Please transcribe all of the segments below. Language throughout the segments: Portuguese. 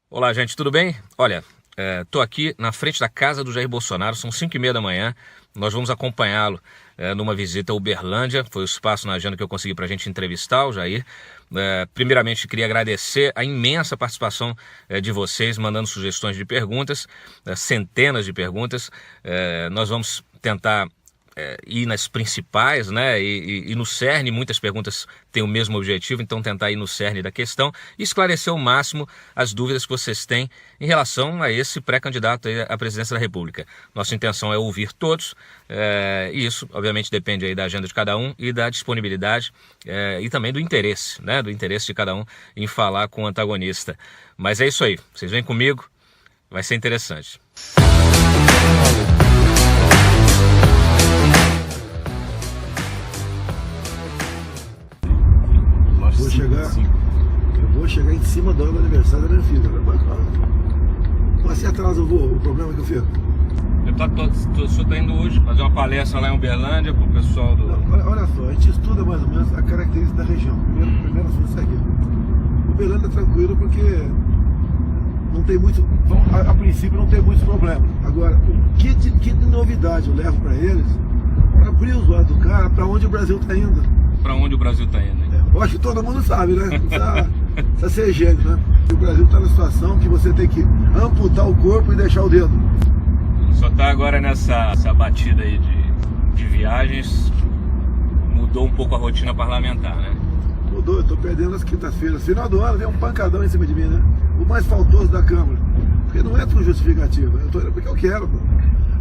Olá, gente, tudo bem? Olha, estou aqui na frente da casa do Jair Bolsonaro, são 5h30 da manhã. Nós vamos acompanhá-lo numa visita a Uberlândia. Foi o espaço na agenda que eu consegui para a gente entrevistar o Jair. Primeiramente, queria agradecer a imensa participação de vocês, mandando sugestões de perguntas, centenas de perguntas. Nós vamos tentar ir nas principais, né, e no cerne. Muitas perguntas têm o mesmo objetivo, então tentar ir no cerne da questão e esclarecer ao máximo as dúvidas que vocês têm em relação a esse pré-candidato à presidência da República. Nossa intenção é ouvir todos, e isso obviamente depende aí da agenda de cada um e da disponibilidade e também do interesse, né, do interesse de cada um em falar com o antagonista. Mas é isso aí, vocês vêm comigo, vai ser interessante. Eu vou chegar em cima do aniversário da minha filha. Mas se atrasa o problema que eu fico. O senhor está indo hoje fazer uma palestra lá em Uberlândia para o pessoal do... Não, olha só, a gente estuda mais ou menos a característica da região. Primeiro assunto isso aqui. Uberlândia é tranquilo porque não tem muito, a princípio não tem muitos problemas. Agora, que de novidade eu levo para eles, para abrir os olhos do cara, para onde o Brasil está indo. Para onde o Brasil está indo? Eu acho que todo mundo sabe, né? Não precisa ser gênio, né? O Brasil está na situação que você tem que amputar o corpo e deixar o dedo. Só está agora nessa batida aí de viagens. Mudou um pouco a rotina parlamentar, né? Mudou, eu estou perdendo as quintas-feiras. Final do ano vem um pancadão em cima de mim, né? O mais faltoso da Câmara. Porque não é com justificativa, eu tô indo porque eu quero, pô.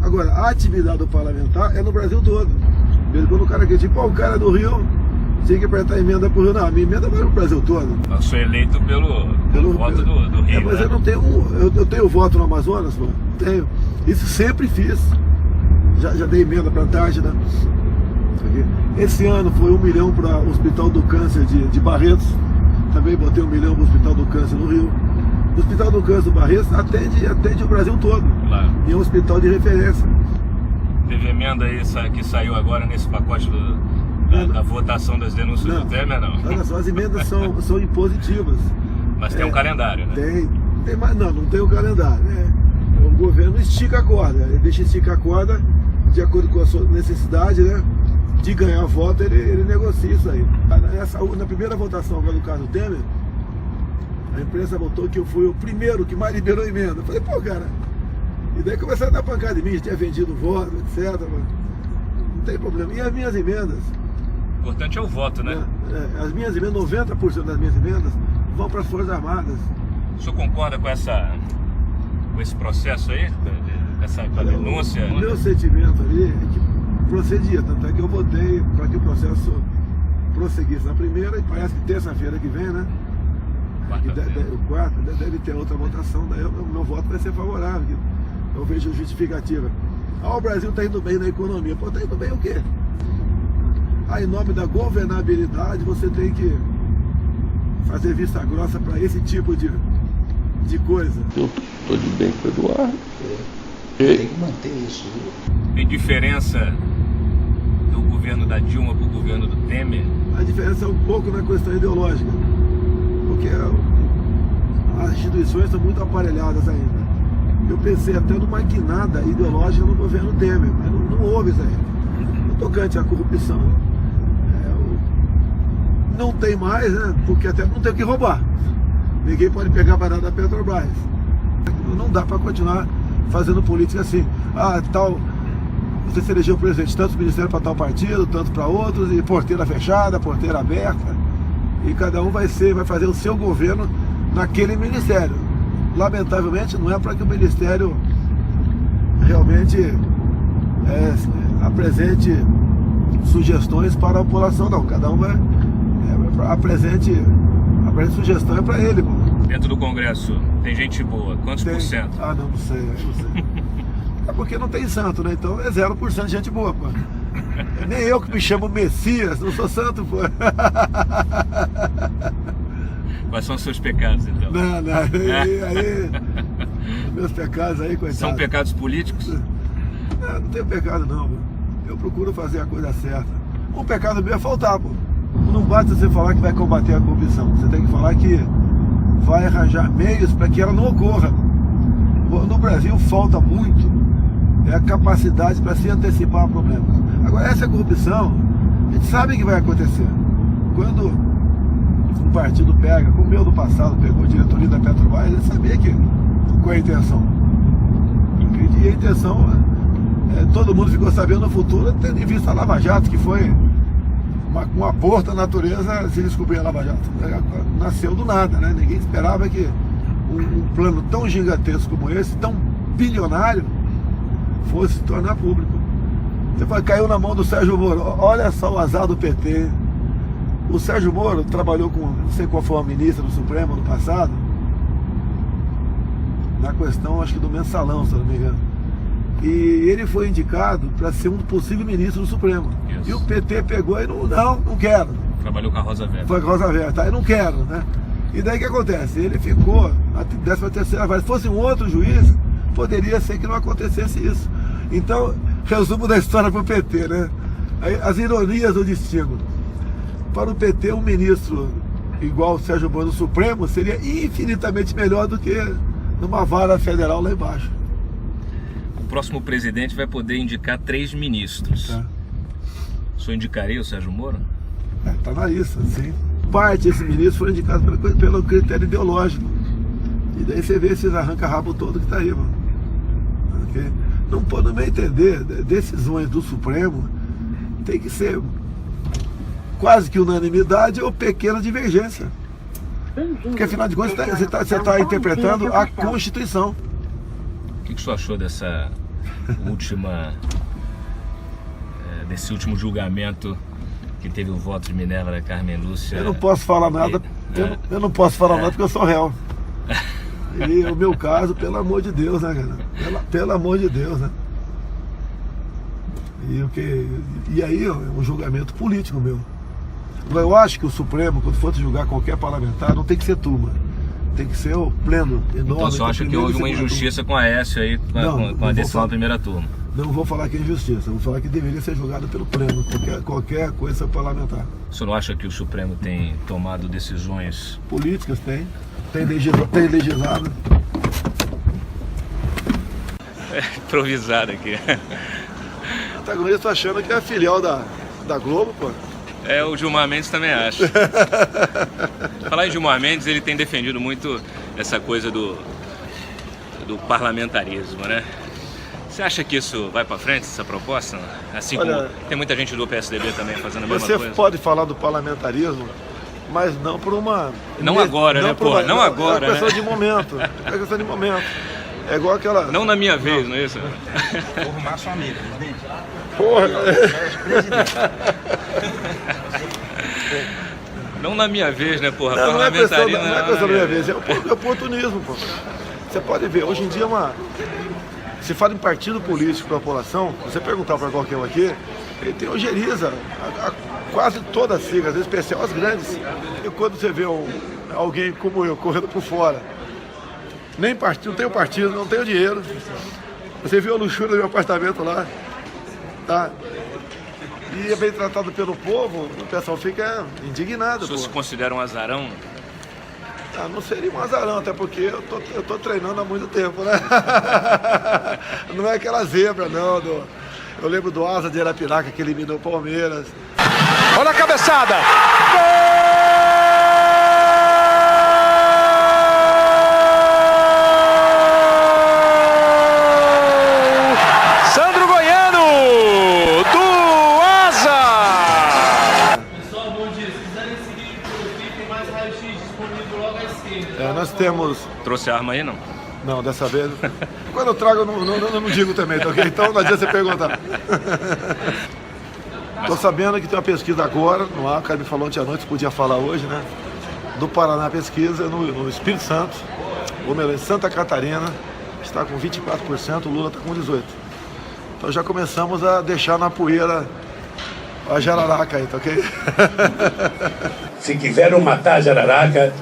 Agora, a atividade do parlamentar é no Brasil todo. Mesmo quando o cara quer, tipo, o cara do Rio tinha que apertar a emenda pro Rio. Não, a minha emenda vai pro Brasil todo. Eu sou eleito pelo voto do Rio. Mas, né? Eu não tenho eu tenho voto no Amazonas, pô. Tenho. Isso sempre fiz. Já dei emenda pra Antártida. Esse ano foi 1 milhão para o Hospital do Câncer de Barretos. Também botei 1 milhão para o Hospital do Câncer no Rio. O Hospital do Câncer do Barretos atende o Brasil todo. Claro. E é um hospital de referência. Teve emenda aí que saiu agora nesse pacote da votação das denúncias do Temer, não? Olha só, as emendas são impositivas. Mas tem um calendário, né? Tem, mas não tem o calendário. O governo estica a corda, ele deixa esticar a corda de acordo com a sua necessidade, né? De ganhar voto, ele negocia isso aí. Na primeira votação agora do caso do Temer, a imprensa votou que eu fui o primeiro que mais liberou emenda. Eu falei, pô, cara, e daí começaram a dar pancada em mim, tinha vendido voto, etc. Não tem problema. E as minhas emendas? O importante é o voto, né? As minhas emendas, 90% das minhas emendas vão para as Forças Armadas. O senhor concorda com esse processo aí? Essa denúncia? O meu sentimento ali é que procedia, tanto é que eu votei para que o processo prosseguisse na primeira, e parece que terça-feira que vem, né? Quarta, deve ter outra votação, daí o meu voto vai ser favorável. Eu vejo justificativa. O Brasil está indo bem na economia. Pô, está indo bem o quê? Em nome da governabilidade, você tem que fazer vista grossa para esse tipo de coisa. Eu estou de bem com o Eduardo. Tem que manter isso. Tem diferença do governo da Dilma para o governo do Temer? A diferença é um pouco na questão ideológica, porque as instituições estão muito aparelhadas ainda. Eu pensei até numa guinada ideológica no governo Temer, mas não houve isso aí. No tocante à corrupção, não tem mais, né? Porque até não tem o que roubar. Ninguém pode pegar barata da Petrobras. Não dá para continuar fazendo política assim. Você se elegeu presidente, tantos ministérios para tal partido, tantos para outros, e porteira fechada, porteira aberta. E cada um vai fazer o seu governo naquele ministério. Lamentavelmente, não é para que o ministério realmente apresente sugestões para a população, não. Cada um apresente sugestão para ele. Dentro do Congresso tem gente boa, quantos por cento? Não sei. É porque não tem santo, né? Então é 0% de gente boa, pô. Nem eu que me chamo Messias, não sou santo, pô. Quais são os seus pecados, então? Não, meus pecados aí, coitado. São pecados políticos? Não tenho pecado não, pô. Eu procuro fazer a coisa certa. O pecado meu é faltar, pô. Não basta você falar que vai combater a corrupção. Você tem que falar que vai arranjar meios para que ela não ocorra. No Brasil falta muito a capacidade para se antecipar a problema. Agora, essa corrupção, a gente sabe que vai acontecer. Quando um partido pega, como o meu do passado pegou a diretoria da Petrobras, ele sabia qual é a intenção. E a intenção, todo mundo ficou sabendo no futuro, tendo em vista a Lava Jato, que foi um aborto da natureza se descobrir a Lava Jato. Nasceu do nada, né? Ninguém esperava que um plano tão gigantesco como esse, tão bilionário, fosse se tornar público. Você fala, caiu na mão do Sérgio Moro. Olha só o azar do PT. O Sérgio Moro trabalhou com, não sei qual foi a ministra do Supremo no passado, na questão, acho que do mensalão, se não me engano. E ele foi indicado para ser um possível ministro do Supremo. Isso. E o PT pegou e não quero. Trabalhou com a Rosa Weber. Foi com a Rosa Weber, tá? Eu não quero, né? E daí o que acontece? Ele ficou na 13ª vara. Se fosse um outro juiz, poderia ser que não acontecesse isso. Então, resumo da história para o PT, né? As ironias do destino. Para o PT, um ministro igual o Sérgio Moro no Supremo seria infinitamente melhor do que numa vara federal lá embaixo. O próximo presidente vai poder indicar 3 ministros. Tá. O senhor indicaria o Sérgio Moro? Está na lista, sim. Parte desses ministros foram indicados pelo critério ideológico. E daí você vê esses arranca-rabo todo que está aí, mano. Okay? Não pode me entender, decisões do Supremo tem que ser quase que unanimidade ou pequena divergência. Porque afinal de contas você está interpretando a Constituição. O que o senhor achou dessa última desse último julgamento que teve o voto de Minerva da Carmen Lúcia? Eu não posso falar nada, eu não posso falar nada porque eu sou réu. E o meu caso, pelo amor de Deus, né, cara? Pelo amor de Deus, né? E aí é um julgamento político meu. Eu acho que o Supremo, quando for julgar qualquer parlamentar, não tem que ser turma. Tem que ser o pleno, enorme. Então você acha que houve uma injustiça com a Aécio aí, com a decisão da primeira turma? Não vou falar que é injustiça, vou falar que deveria ser julgado pelo pleno, qualquer coisa parlamentar. O senhor não acha que o Supremo tem tomado decisões políticas? Tem legislado. Improvisado aqui. O antagonista tá achando que é a filial da Globo, pô. O Gilmar Mendes também acha. Falar em Gilmar Mendes, ele tem defendido muito essa coisa do parlamentarismo, né? Você acha que isso vai para frente, essa proposta? Assim como tem muita gente do PSDB também fazendo a mesma coisa. Você pode falar do parlamentarismo, mas não por uma... Não agora, né, pô? Não agora, né? É questão de momento. É questão de momento. É igual aquela... Não na minha vez, não é isso? Vou arrumar sua amiga, presidente. Porra! Não na minha vez, né, porra? Não é questão da minha vez, é o oportunismo, pô. Você pode ver, hoje em dia se fala em partido político para a população, você perguntar para qualquer um aqui, ele tem ojeriza, quase todas as siglas, em especial as grandes. E quando você vê alguém como eu correndo por fora, nem partido, não tenho partido, não tenho dinheiro, você viu a luxúria do meu apartamento lá, tá? E é bem tratado pelo povo, o pessoal fica indignado. O senhor se considera um azarão? Não seria um azarão, até porque eu tô treinando há muito tempo, né? Não é aquela zebra, não. Eu lembro do Asa de Arapiraca que eliminou o Palmeiras. Olha a cabeçada! Sandro Goiano, do Asa! Pessoal, bom dia. Se quiserem seguir o perfil, tem mais raio-x disponível logo à esquerda. Nós temos... Trouxe a arma aí, não? Não, dessa vez... Quando eu trago, eu não digo também, tá ok? Então não adianta você perguntar. Estou sabendo que tem uma pesquisa agora, no ar, o cara me falou ontem à noite, podia falar hoje, né? Do Paraná Pesquisa, no Espírito Santo, ou melhor, em Santa Catarina, está com 24%, o Lula está com 18%. Então já começamos a deixar na poeira a jararaca aí, tá ok? Se quiseram matar a jararaca,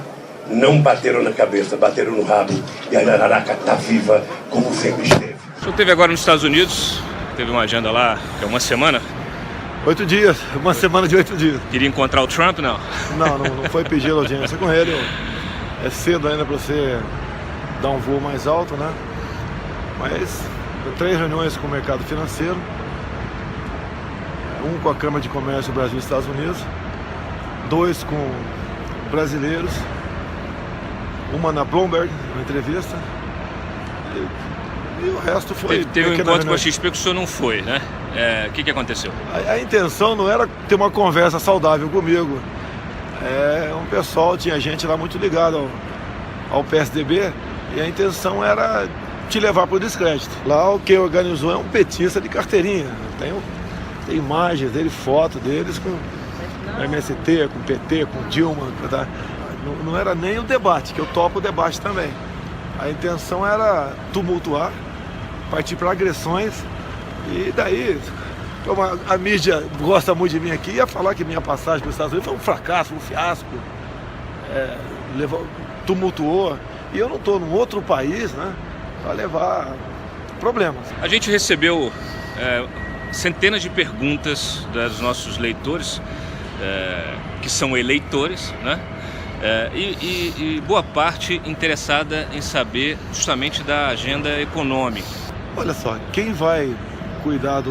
não bateram na cabeça, bateram no rabo. E a jararaca está viva como sempre esteve. O senhor esteve agora nos Estados Unidos, teve uma agenda lá, que é uma semana? 8 dias, uma semana de 8 dias. Queria encontrar o Trump, não? Não foi pedir audiência com ele. É cedo ainda para você dar um voo mais alto, né? Mas 3 reuniões com o mercado financeiro, um com a Câmara de Comércio do Brasil e Estados Unidos, 2 com brasileiros, uma na Bloomberg, uma entrevista, e o resto foi... Teve um encontro com a XP que o senhor não foi, né? O que aconteceu? A intenção não era ter uma conversa saudável comigo. Um pessoal, tinha gente lá muito ligada ao PSDB, e a intenção era te levar para o descrédito. Lá o que organizou é um petista de carteirinha. Tem imagens dele, foto deles com MST, com PT, com Dilma. Tá? Não era nem o debate, que eu topo o debate também. A intenção era tumultuar, partir para agressões, e daí, como a mídia gosta muito de mim aqui, ia falar que minha passagem para os Estados Unidos foi um fracasso, um fiasco, tumultuou, e eu não estou num outro país, né, para levar problemas. A gente recebeu centenas de perguntas dos nossos leitores, que são eleitores, né? E boa parte interessada em saber justamente da agenda econômica. Olha só, quem vai cuidar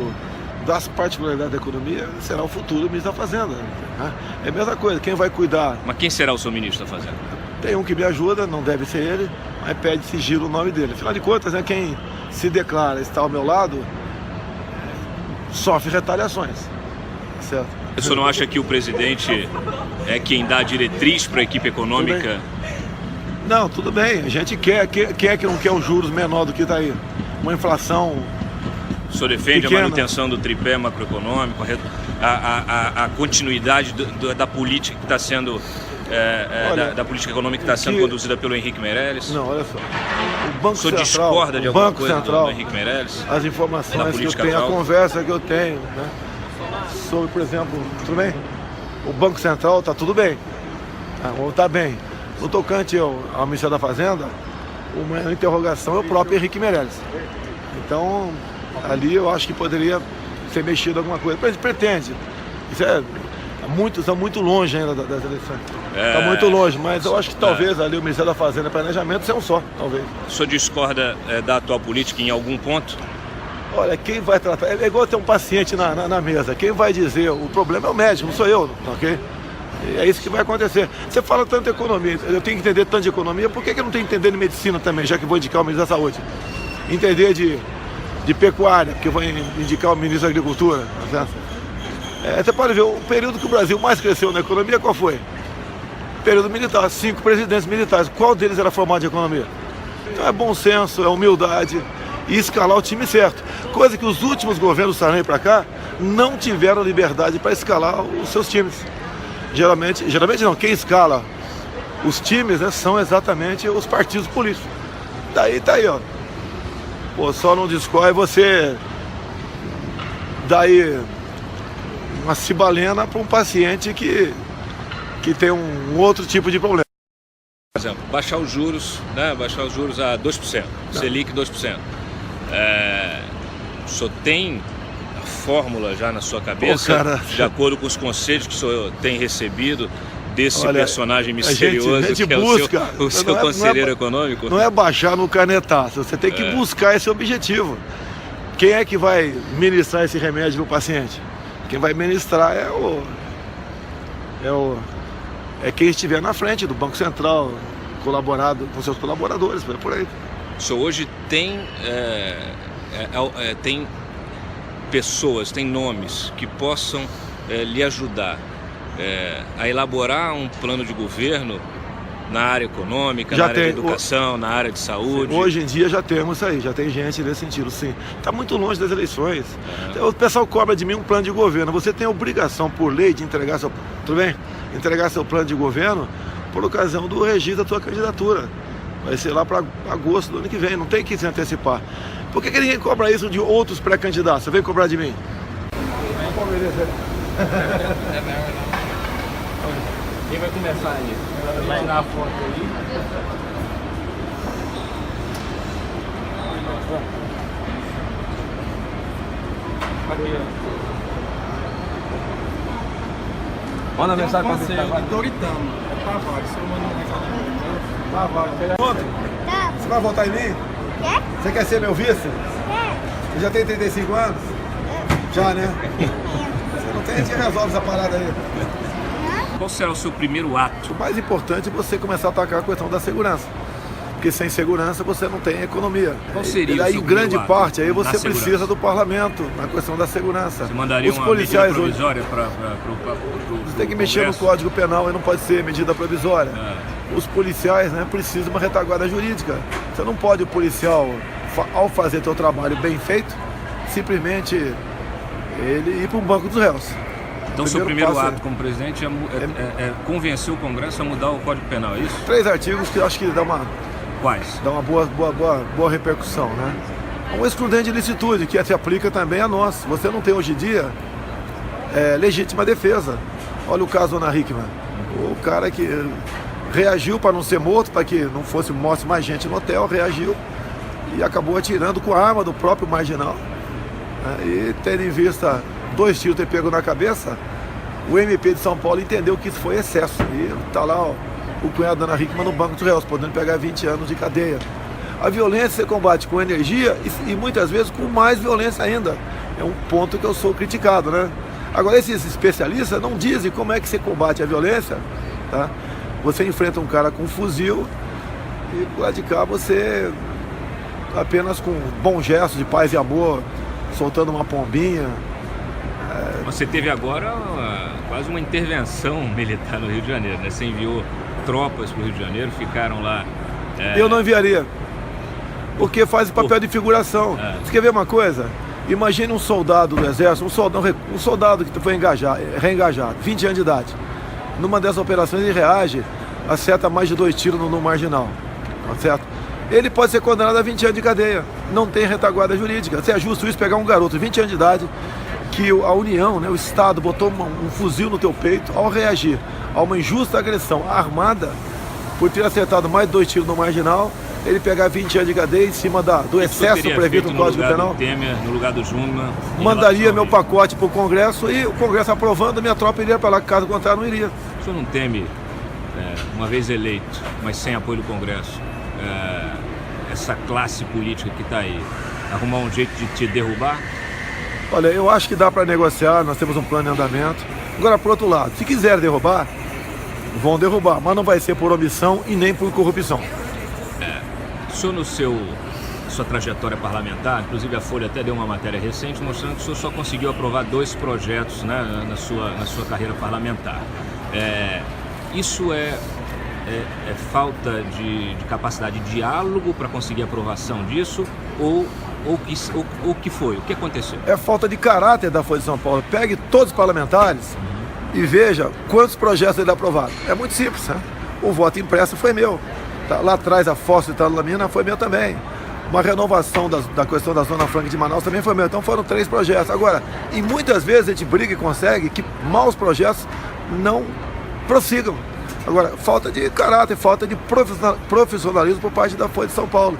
das particularidades da economia será o futuro ministro da Fazenda, né? É a mesma coisa, quem vai cuidar... Mas quem será o seu ministro da Fazenda? Tem um que me ajuda, não deve ser ele, mas pede sigilo o nome dele. Afinal de contas, né, quem se declara estar ao meu lado sofre retaliações, certo? O senhor não acha que o presidente é quem dá a diretriz para a equipe econômica? Não, tudo bem. A gente quem é que não quer os juros menor do que está aí? Uma inflação O senhor defende pequena. A manutenção do tripé macroeconômico, a continuidade da política que está sendo... da política econômica que está sendo conduzida pelo Henrique Meirelles? Não, olha só. O Banco O senhor Central, discorda de o alguma Banco coisa Central, do Henrique Meirelles? as informações que eu política tenho, atual? a conversa que eu tenho, né, sobre, por exemplo, tudo bem? O Banco Central está tudo bem, ou está bem. No tocante ao Ministério da Fazenda, uma interrogação é o próprio Henrique Meirelles. Então, ali eu acho que poderia ser mexido alguma coisa. Mas pretende. Isso está muito longe ainda das eleições. Está muito longe, mas eu acho que talvez ali o Ministério da Fazenda e Planejamento seja um só, talvez. O senhor discorda da atual política em algum ponto? Olha, quem vai tratar... É igual ter um paciente na mesa. Quem vai dizer o problema é o médico, não sou eu, ok? E é isso que vai acontecer. Você fala tanto de economia, eu tenho que entender tanto de economia, por que eu não tenho que entender de medicina também, já que vou indicar o ministro da Saúde? Entender de pecuária, porque eu vou indicar o ministro da Agricultura, tá certo? Você pode ver, o período que o Brasil mais cresceu na economia, qual foi? Período militar, 5 presidentes militares. Qual deles era formado de economia? Então é bom senso, é humildade e escalar o time certo. Coisa que os últimos governos Sarney para cá não tiveram liberdade para escalar os seus times. Geralmente não, quem escala os times, né, são exatamente os partidos políticos. Daí tá aí, ó. Pô, só não discorre você daí uma cibalena para um paciente que tem um outro tipo de problema. Por exemplo, baixar os juros, né? Baixar os juros a 2%, Selic 2%. O senhor tem a fórmula já na sua cabeça, de acordo com os conselhos que o senhor tem recebido desse personagem misterioso, a gente que é busca, o seu conselheiro econômico? Não é baixar no canetaço, você tem que buscar esse objetivo. Quem é que vai ministrar esse remédio no paciente? Quem vai ministrar é quem estiver na frente do Banco Central, colaborado com seus colaboradores, por aí. O senhor hoje tem pessoas, tem nomes que possam lhe ajudar a elaborar um plano de governo na área econômica, na área de educação, na área de saúde? Hoje em dia já temos isso aí, já tem gente nesse sentido, sim. Está muito longe das eleições. O pessoal cobra de mim um plano de governo. Você tem a obrigação, por lei, de entregar entregar seu plano de governo por ocasião do registro da sua candidatura. Vai ser lá para agosto do ano que vem, não tem que se antecipar. Por que ninguém cobra isso de outros pré-candidatos? Você vem cobrar de mim? Quem vai começar aí? Vai tirar a foto aí. Manda mensagem pra você. Eu tô gritando. É pra vaga. Se eu mando um recado. Vai. Ontem, você vai votar em mim? Quer? Você quer ser meu vice? Quer? Você já tem 35 anos? Já, né? Você não tem, a gente resolve essa parada aí. Qual será o seu primeiro ato? O mais importante é você começar a atacar a questão da segurança. Porque sem segurança você não tem economia. Qual seria e daí, o seu grande primeiro parte, aí ato você na precisa segurança? do parlamento na questão da segurança. Você mandaria Os uma policiais medida hoje, provisória para você tem que mexer no Código Penal e não pode ser medida provisória. Os policiais, né, precisam de uma retaguarda jurídica. Você não pode, o policial, ao fazer seu trabalho bem feito, simplesmente ele ir para um banco dos réus. Então, seu primeiro ato como presidente é convencer o Congresso a mudar o Código Penal, é isso? 3 artigos que eu acho que dá uma Quais? boa repercussão, né? Um excludente de licitude, que se aplica também a nós. Você não tem hoje em dia legítima defesa. Olha o caso Ana Hickman. O cara que reagiu para não ser morto, para que não fosse morte mais gente no hotel, reagiu e acabou atirando com a arma do próprio marginal. E tendo em vista 2 tiros ter pego na cabeça, o MP de São Paulo entendeu que isso foi excesso. E está lá, ó, o cunhado da Ana Hickman no banco dos réus, podendo pegar 20 anos de cadeia. A violência você combate com energia e muitas vezes com mais violência ainda. É um ponto que eu sou criticado, né? Agora, esses especialistas não dizem como é que você combate a violência, tá? Você enfrenta um cara com um fuzil e do lado de cá você apenas com bom gesto de paz e amor, soltando uma pombinha. Você teve agora quase uma intervenção militar no Rio de Janeiro, né? Você enviou tropas para o Rio de Janeiro, ficaram lá. Eu não enviaria, porque faz o papel de figuração. Você quer ver uma coisa? Imagine um soldado do exército, um soldado que foi reengajado, 20 anos de idade. Numa dessas operações ele reage, acerta mais de 2 tiros no marginal, tá certo? Ele pode ser condenado a 20 anos de cadeia, não tem retaguarda jurídica. Se é justo isso pegar um garoto de 20 anos de idade, que a União, né, o Estado botou um fuzil no teu peito ao reagir a uma injusta agressão armada, por ter acertado mais de 2 tiros no marginal, ele pegar 20 anos de cadeia em cima do excesso previsto no Código Penal. Temer, no lugar do Júnior, mandaria meu pacote para o Congresso e o Congresso aprovando, minha tropa iria para lá, caso contrário não iria. O senhor não teme, uma vez eleito, mas sem apoio do Congresso, essa classe política que está aí, arrumar um jeito de te derrubar? Olha, eu acho que dá para negociar, nós temos um plano em andamento. Agora, por outro lado, se quiser derrubar, vão derrubar, mas não vai ser por omissão e nem por corrupção. O senhor, sua trajetória parlamentar, inclusive a Folha até deu uma matéria recente mostrando que o senhor só conseguiu aprovar 2 projetos, né, na sua carreira parlamentar. Isso é falta de capacidade de diálogo para conseguir a aprovação disso ou o que foi? O que aconteceu? É falta de caráter da Folha de São Paulo. Pegue todos os parlamentares e veja quantos projetos ele aprovaram. É muito simples, né? O voto impresso foi meu. Tá, lá atrás a Fossa de Italamina foi meu também. Uma renovação da questão da Zona Franca de Manaus também foi meu. Então foram 3 projetos. Agora, e muitas vezes a gente briga e consegue que maus projetos não prossigam. Agora, falta de caráter, falta de profissionalismo por parte da Folha de São Paulo.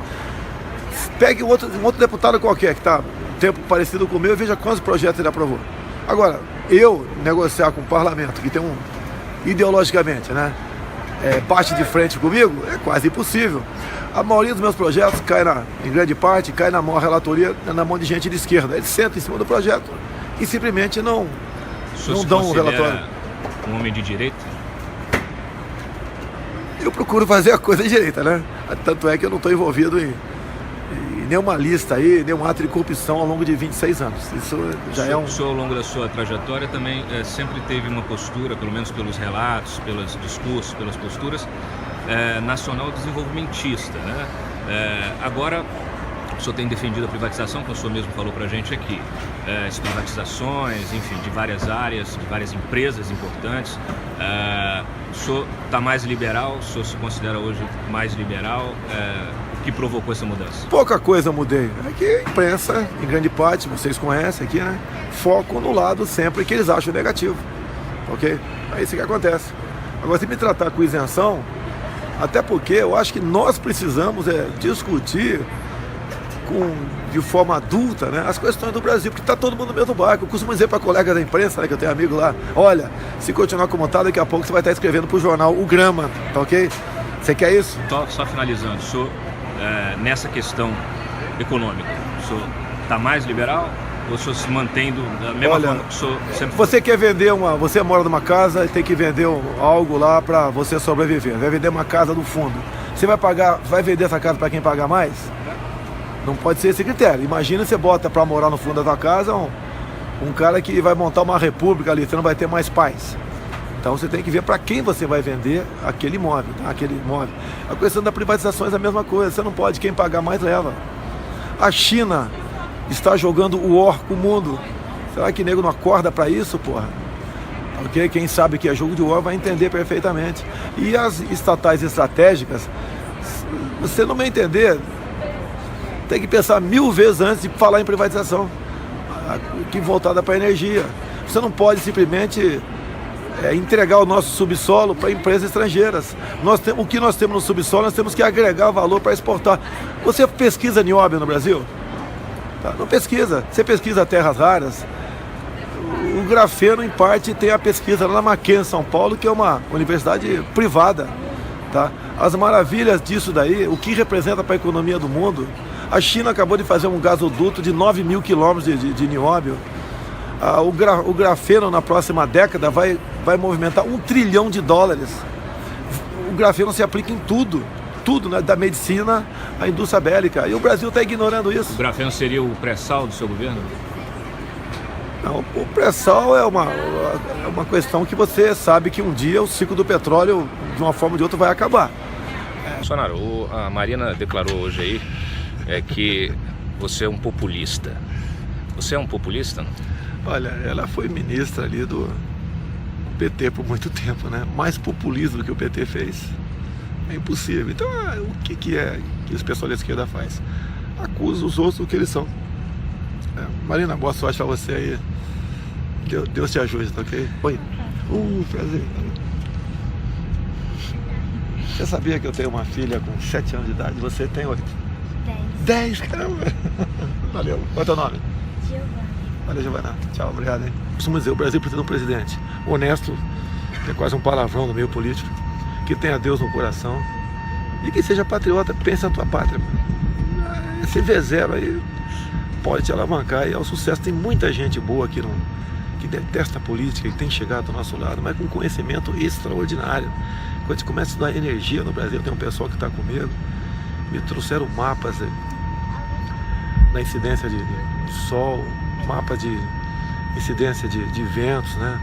Pegue um outro deputado qualquer que está um tempo parecido com o meu e veja quantos projetos ele aprovou. Agora, eu negociar com o parlamento, que tem ideologicamente, né, bate de frente comigo, é quase impossível. A maioria dos meus projetos em grande parte, cai na mão, a relatoria na mão de gente de esquerda. Eles sentam em cima do projeto e simplesmente não dão um relatório. Um homem de direita? Eu procuro fazer a coisa direita, né? Tanto é que eu não estou envolvido em nenhuma lista aí, nenhum ato de corrupção ao longo de 26 anos. Isso já é um... O senhor, ao longo da sua trajetória, também sempre teve uma postura, pelo menos pelos relatos, pelos discursos, pelas posturas, nacional desenvolvimentista, né? Agora, o senhor tem defendido a privatização, como o senhor mesmo falou pra gente aqui. As privatizações, enfim, de várias áreas, de várias empresas importantes. O senhor está mais liberal? O senhor se considera hoje mais liberal? O que provocou essa mudança? Pouca coisa mudei. É que a imprensa, em grande parte, vocês conhecem aqui, né? Foco no lado sempre que eles acham negativo. Ok? É isso que acontece. Agora, se me tratar com isenção, até porque eu acho que nós precisamos discutir de forma adulta, né, as questões do Brasil, porque está todo mundo no mesmo barco. Eu costumo dizer para colega da imprensa, né, que eu tenho amigo lá, olha, se continuar como está, daqui a pouco você vai estar escrevendo para o jornal O Grama, tá ok? Você quer isso? Só finalizando, o senhor, nessa questão econômica, o senhor está mais liberal ou o senhor se mantém da mesma forma que o senhor sempre foi? Você quer vender você mora numa casa e tem que vender algo lá para você sobreviver. Vai vender uma casa no fundo. Você vai vender essa casa para quem paga mais? Não pode ser esse critério. Imagina você bota para morar no fundo da tua casa um cara que vai montar uma república ali, você não vai ter mais paz. Então você tem que ver para quem você vai vender aquele imóvel, tá? Aquele imóvel. A questão da privatização é a mesma coisa. Você não pode, quem pagar mais leva. A China está jogando o war com o mundo. Será que nego não acorda para isso, porra? Ok? Quem sabe que é jogo de war vai entender perfeitamente. E as estatais estratégicas, você não vai entender, tem que pensar 1000 vezes antes de falar em privatização, que voltada para a energia. Você não pode simplesmente entregar o nosso subsolo para empresas estrangeiras. O que nós temos no subsolo, nós temos que agregar valor para exportar. Você pesquisa nióbio no Brasil? Tá? Não pesquisa. Você pesquisa terras raras. O grafeno, em parte, tem a pesquisa lá na Mackenzie, São Paulo, que é uma universidade privada. Tá? As maravilhas disso daí, o que representa para a economia do mundo. A China acabou de fazer um gasoduto de 9.000 quilômetros de nióbio. O grafeno, na próxima década, vai movimentar $1 trilhão. O grafeno se aplica em tudo, né? Da medicina à indústria bélica. E o Brasil está ignorando isso. O grafeno seria o pré-sal do seu governo? Não, o pré-sal é uma questão que você sabe que um dia o ciclo do petróleo, de uma forma ou de outra, vai acabar. Bolsonaro, a Marina declarou hoje aí que você é um populista. Você é um populista? Olha, ela foi ministra ali do PT por muito tempo, né? Mais populismo do que o PT fez é impossível. Então, o que é que os pessoal da esquerda faz? Acusa os outros do que eles são. Marina, boa sorte pra você aí. Deus te ajude, tá ok? Oi. Prazer. Você sabia que eu tenho uma filha com 7 anos de idade? Você tem 8? 10, caramba! Valeu. Qual é o teu nome? Giovana. Valeu, Giovana. Tchau, obrigado, hein? Costumo dizer, o Brasil precisa de um presidente honesto, que é quase um palavrão no meio político, que tenha Deus no coração e que seja patriota, pense na tua pátria. Esse V0 aí pode te alavancar e ao sucesso. Tem muita gente boa aqui que detesta a política, que tem chegado do nosso lado, mas com conhecimento extraordinário. Quando a gente começa a estudar energia no Brasil, tem um pessoal que está comigo, me trouxeram mapas da incidência de sol, mapas de incidência de ventos, né?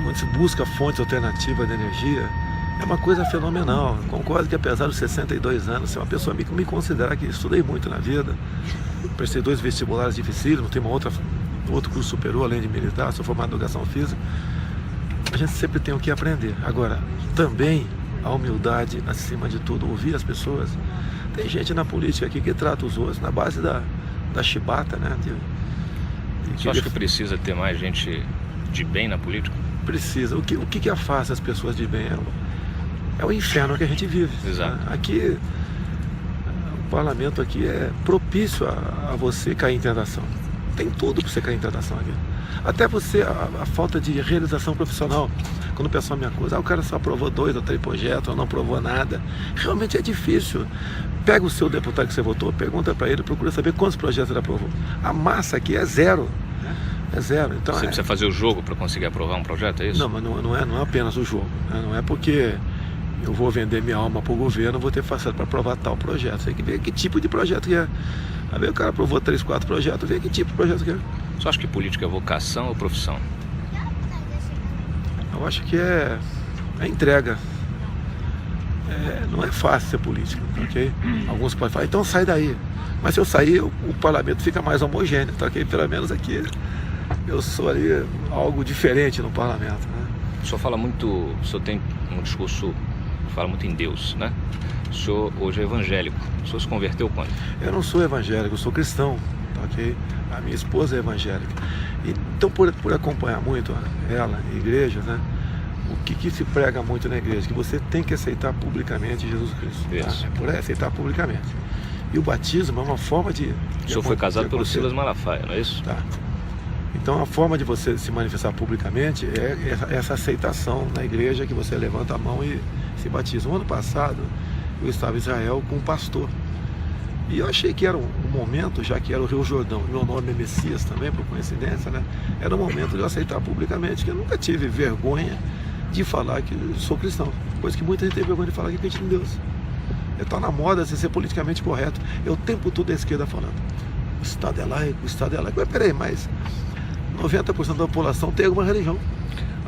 Onde se busca fontes alternativas de energia. É uma coisa fenomenal. Concordo que apesar dos 62 anos, ser uma pessoa que me considera que estudei muito na vida, prestei 2 vestibulares dificílimos, tenho outro curso superior além de militar, sou formado em educação física. A gente sempre tem o que aprender. Agora, também a humildade acima de tudo, ouvir as pessoas. Tem gente na política aqui que trata os outros na base da chibata, né? Você acha que precisa ter mais gente de bem na política? Precisa. O que afasta as pessoas de bem? É o inferno que a gente vive. Exato. Né? Aqui, o parlamento aqui é propício a você cair em tentação. Tem tudo para você cair em tentação aqui. Até você, a falta de realização profissional. Quando o pessoal me acusa, o cara só aprovou 2 ou 3 projetos, ou não aprovou nada. Realmente é difícil. Pega o seu deputado que você votou, pergunta para ele, procura saber quantos projetos ele aprovou. A massa aqui é 0. É 0. Então, você precisa fazer o jogo para conseguir aprovar um projeto, é isso? Não, mas não é apenas o jogo. Né? Não é porque eu vou vender minha alma para o governo, vou ter facilidade para aprovar tal projeto. Tem que ver que tipo de projeto que é. Aí o cara aprovou 3, 4 projetos, vê que tipo de projeto que é. Você acha que política é vocação ou profissão? Eu acho que é entrega. Não é fácil ser político, ok? Alguns podem falar, então sai daí. Mas se eu sair, o parlamento fica mais homogêneo, tá ok? Pelo menos aqui eu sou ali algo diferente no parlamento, né? O senhor fala muito, o senhor tem um discurso, fala muito em Deus, né? O senhor hoje é evangélico. O senhor se converteu quando? Eu não sou evangélico, eu sou cristão, tá ok? A minha esposa é evangélica. Então, por acompanhar muito ela, a igreja, né? O que se prega muito na igreja? Que você tem que aceitar publicamente Jesus Cristo. Isso. Tá? Por aceitar publicamente. E o batismo é uma forma de... O senhor foi casado pelo Silas Malafaia, não é isso? Tá. Então a forma de você se manifestar publicamente é essa aceitação na igreja, que você levanta a mão e se batiza. No ano passado eu estava em Israel com um pastor, e eu achei que era um momento, já que era o Rio Jordão, meu nome é Messias também, por coincidência, né? Era um momento de eu aceitar publicamente, que eu nunca tive vergonha de falar que sou cristão, coisa que muita gente tem vergonha de falar que acredita em Deus. Está na moda você ser politicamente correto. Eu o tempo todo da esquerda falando, o Estado é laico, o Estado é laico. Mas peraí, mas 90% da população tem alguma religião.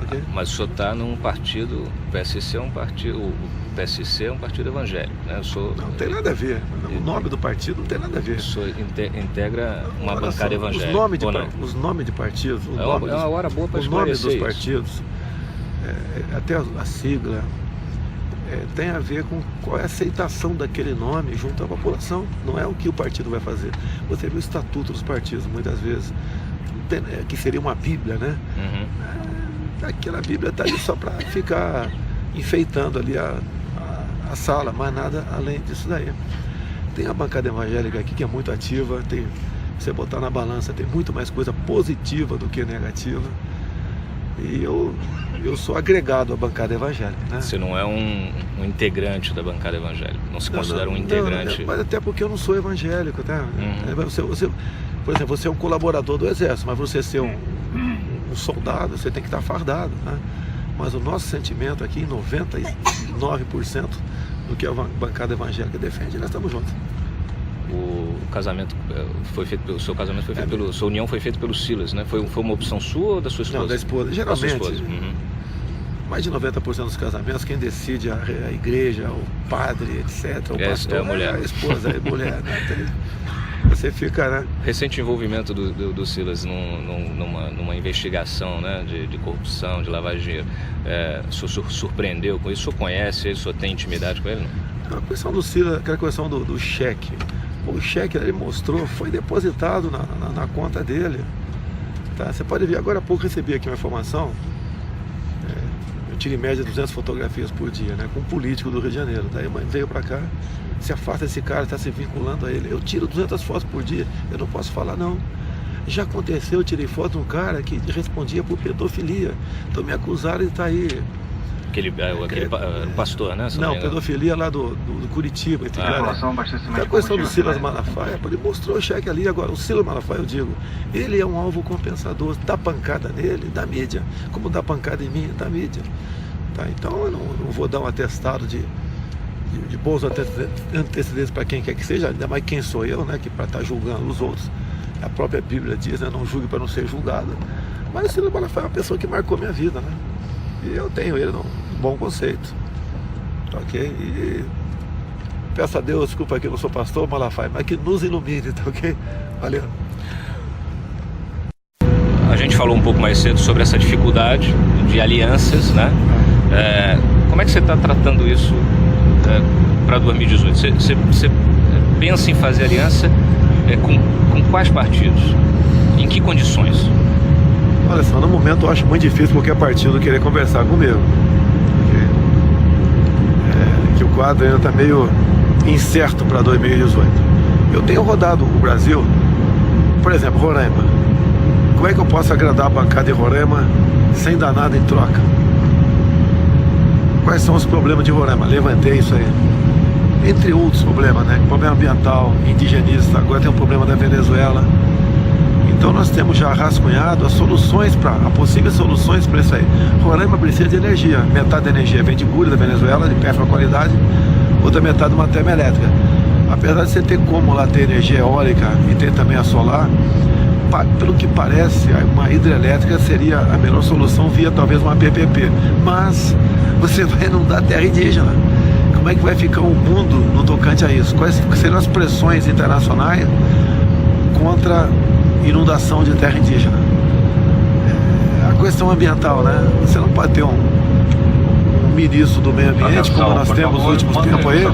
Okay? Mas o senhor está num partido, o PSC é um partido, o PSC é um partido evangélico, né? Não tem nada a ver. O nome do partido não tem nada a ver. O senhor integra uma bancada evangélica. Os nomes de partidos, é uma hora boa para esclarecer os nomes dos partidos, até a sigla, tem a ver com qual é a aceitação daquele nome junto à população. Não é o que o partido vai fazer. Você vê o estatuto dos partidos, muitas vezes, que seria uma Bíblia, né? Uhum. Aquela Bíblia está ali só para ficar enfeitando ali a sala, mas nada além disso daí. Tem a bancada evangélica aqui que é muito ativa, se você botar na balança, tem muito mais coisa positiva do que negativa. E eu sou agregado à bancada evangélica, né? Você não é um integrante da bancada evangélica, não se considera um integrante. Mas até porque eu não sou evangélico, tá? Uhum. Por exemplo, você é um colaborador do exército, mas você ser um soldado, você tem que estar fardado, né? Mas o nosso sentimento aqui, 99% do que a bancada evangélica defende, nós estamos juntos. O casamento foi feito pelo seu casamento foi feito pelo sua união foi feita pelo Silas, né? Foi uma opção sua ou da sua esposa? Não, da esposa. Geralmente, da sua esposa. Uhum. Mais de 90% dos casamentos, quem decide é a igreja, o padre, etc. O pastor, é a mulher, a esposa, é a mulher, né? Você fica, né? Recente envolvimento do Silas numa investigação, né, de corrupção, de lavagem de dinheiro. O senhor surpreendeu com isso? O senhor conhece ele? O senhor tem intimidade com ele? Não? A questão do Silas, aquela questão do cheque. O cheque ele mostrou, foi depositado na conta dele. Tá? Você pode ver, agora há pouco recebi aqui uma informação. Eu tiro em média 200 fotografias por dia, né, com um político do Rio de Janeiro. Daí veio para cá, se afasta esse cara, está se vinculando a ele. Eu tiro 200 fotos por dia, eu não posso falar não. Já aconteceu, eu tirei foto de um cara que respondia por pedofilia. Então me acusaram de estar aí. Aquele pastor, né? Não, pedofilia lá do Curitiba. A questão do Silas Malafaia, ele mostrou o cheque ali. Agora, o Silas Malafaia, eu digo, ele é um alvo compensador, dá pancada nele, da mídia, como dá pancada em mim, da mídia. Tá? Então, eu não vou dar um atestado de bons antecedentes para quem quer que seja, ainda mais quem sou eu, né? Que para estar julgando os outros. A própria Bíblia diz, né? Não julgue para não ser julgado. Mas o Silas Malafaia é uma pessoa que marcou minha vida, né? E eu tenho ele num bom conceito, ok? E peço a Deus, desculpa que eu não sou pastor, Malafaia, mas que nos ilumine, tá ok? Valeu. A gente falou um pouco mais cedo sobre essa dificuldade de alianças, né? Como é que você está tratando isso para 2018? Você pensa em fazer aliança com quais partidos? Em que condições? Olha só, no momento eu acho muito difícil qualquer partido querer conversar comigo. Que o quadro ainda está meio incerto para 2018. Eu tenho rodado o Brasil, por exemplo, Roraima. Como é que eu posso agradar a bancada de Roraima sem dar nada em troca? Quais são os problemas de Roraima? Levantei isso aí. Entre outros problemas, né? Problema ambiental, indigenista, agora tem um problema da Venezuela. Então nós temos já rascunhado as possíveis soluções para isso aí. Roraima precisa de energia. Metade da energia vem de Guri, da Venezuela, de péssima qualidade, outra metade de uma termoelétrica. Apesar de você ter como lá ter energia eólica e ter também a solar, pelo que parece, uma hidrelétrica seria a melhor solução via talvez uma PPP. Mas você vai inundar a terra indígena. Como é que vai ficar o mundo no tocante a isso? Quais seriam as pressões internacionais contra inundação de terra indígena? A questão ambiental, né? Você não pode ter um ministro do meio ambiente, como nós temos nos últimos tempos aí,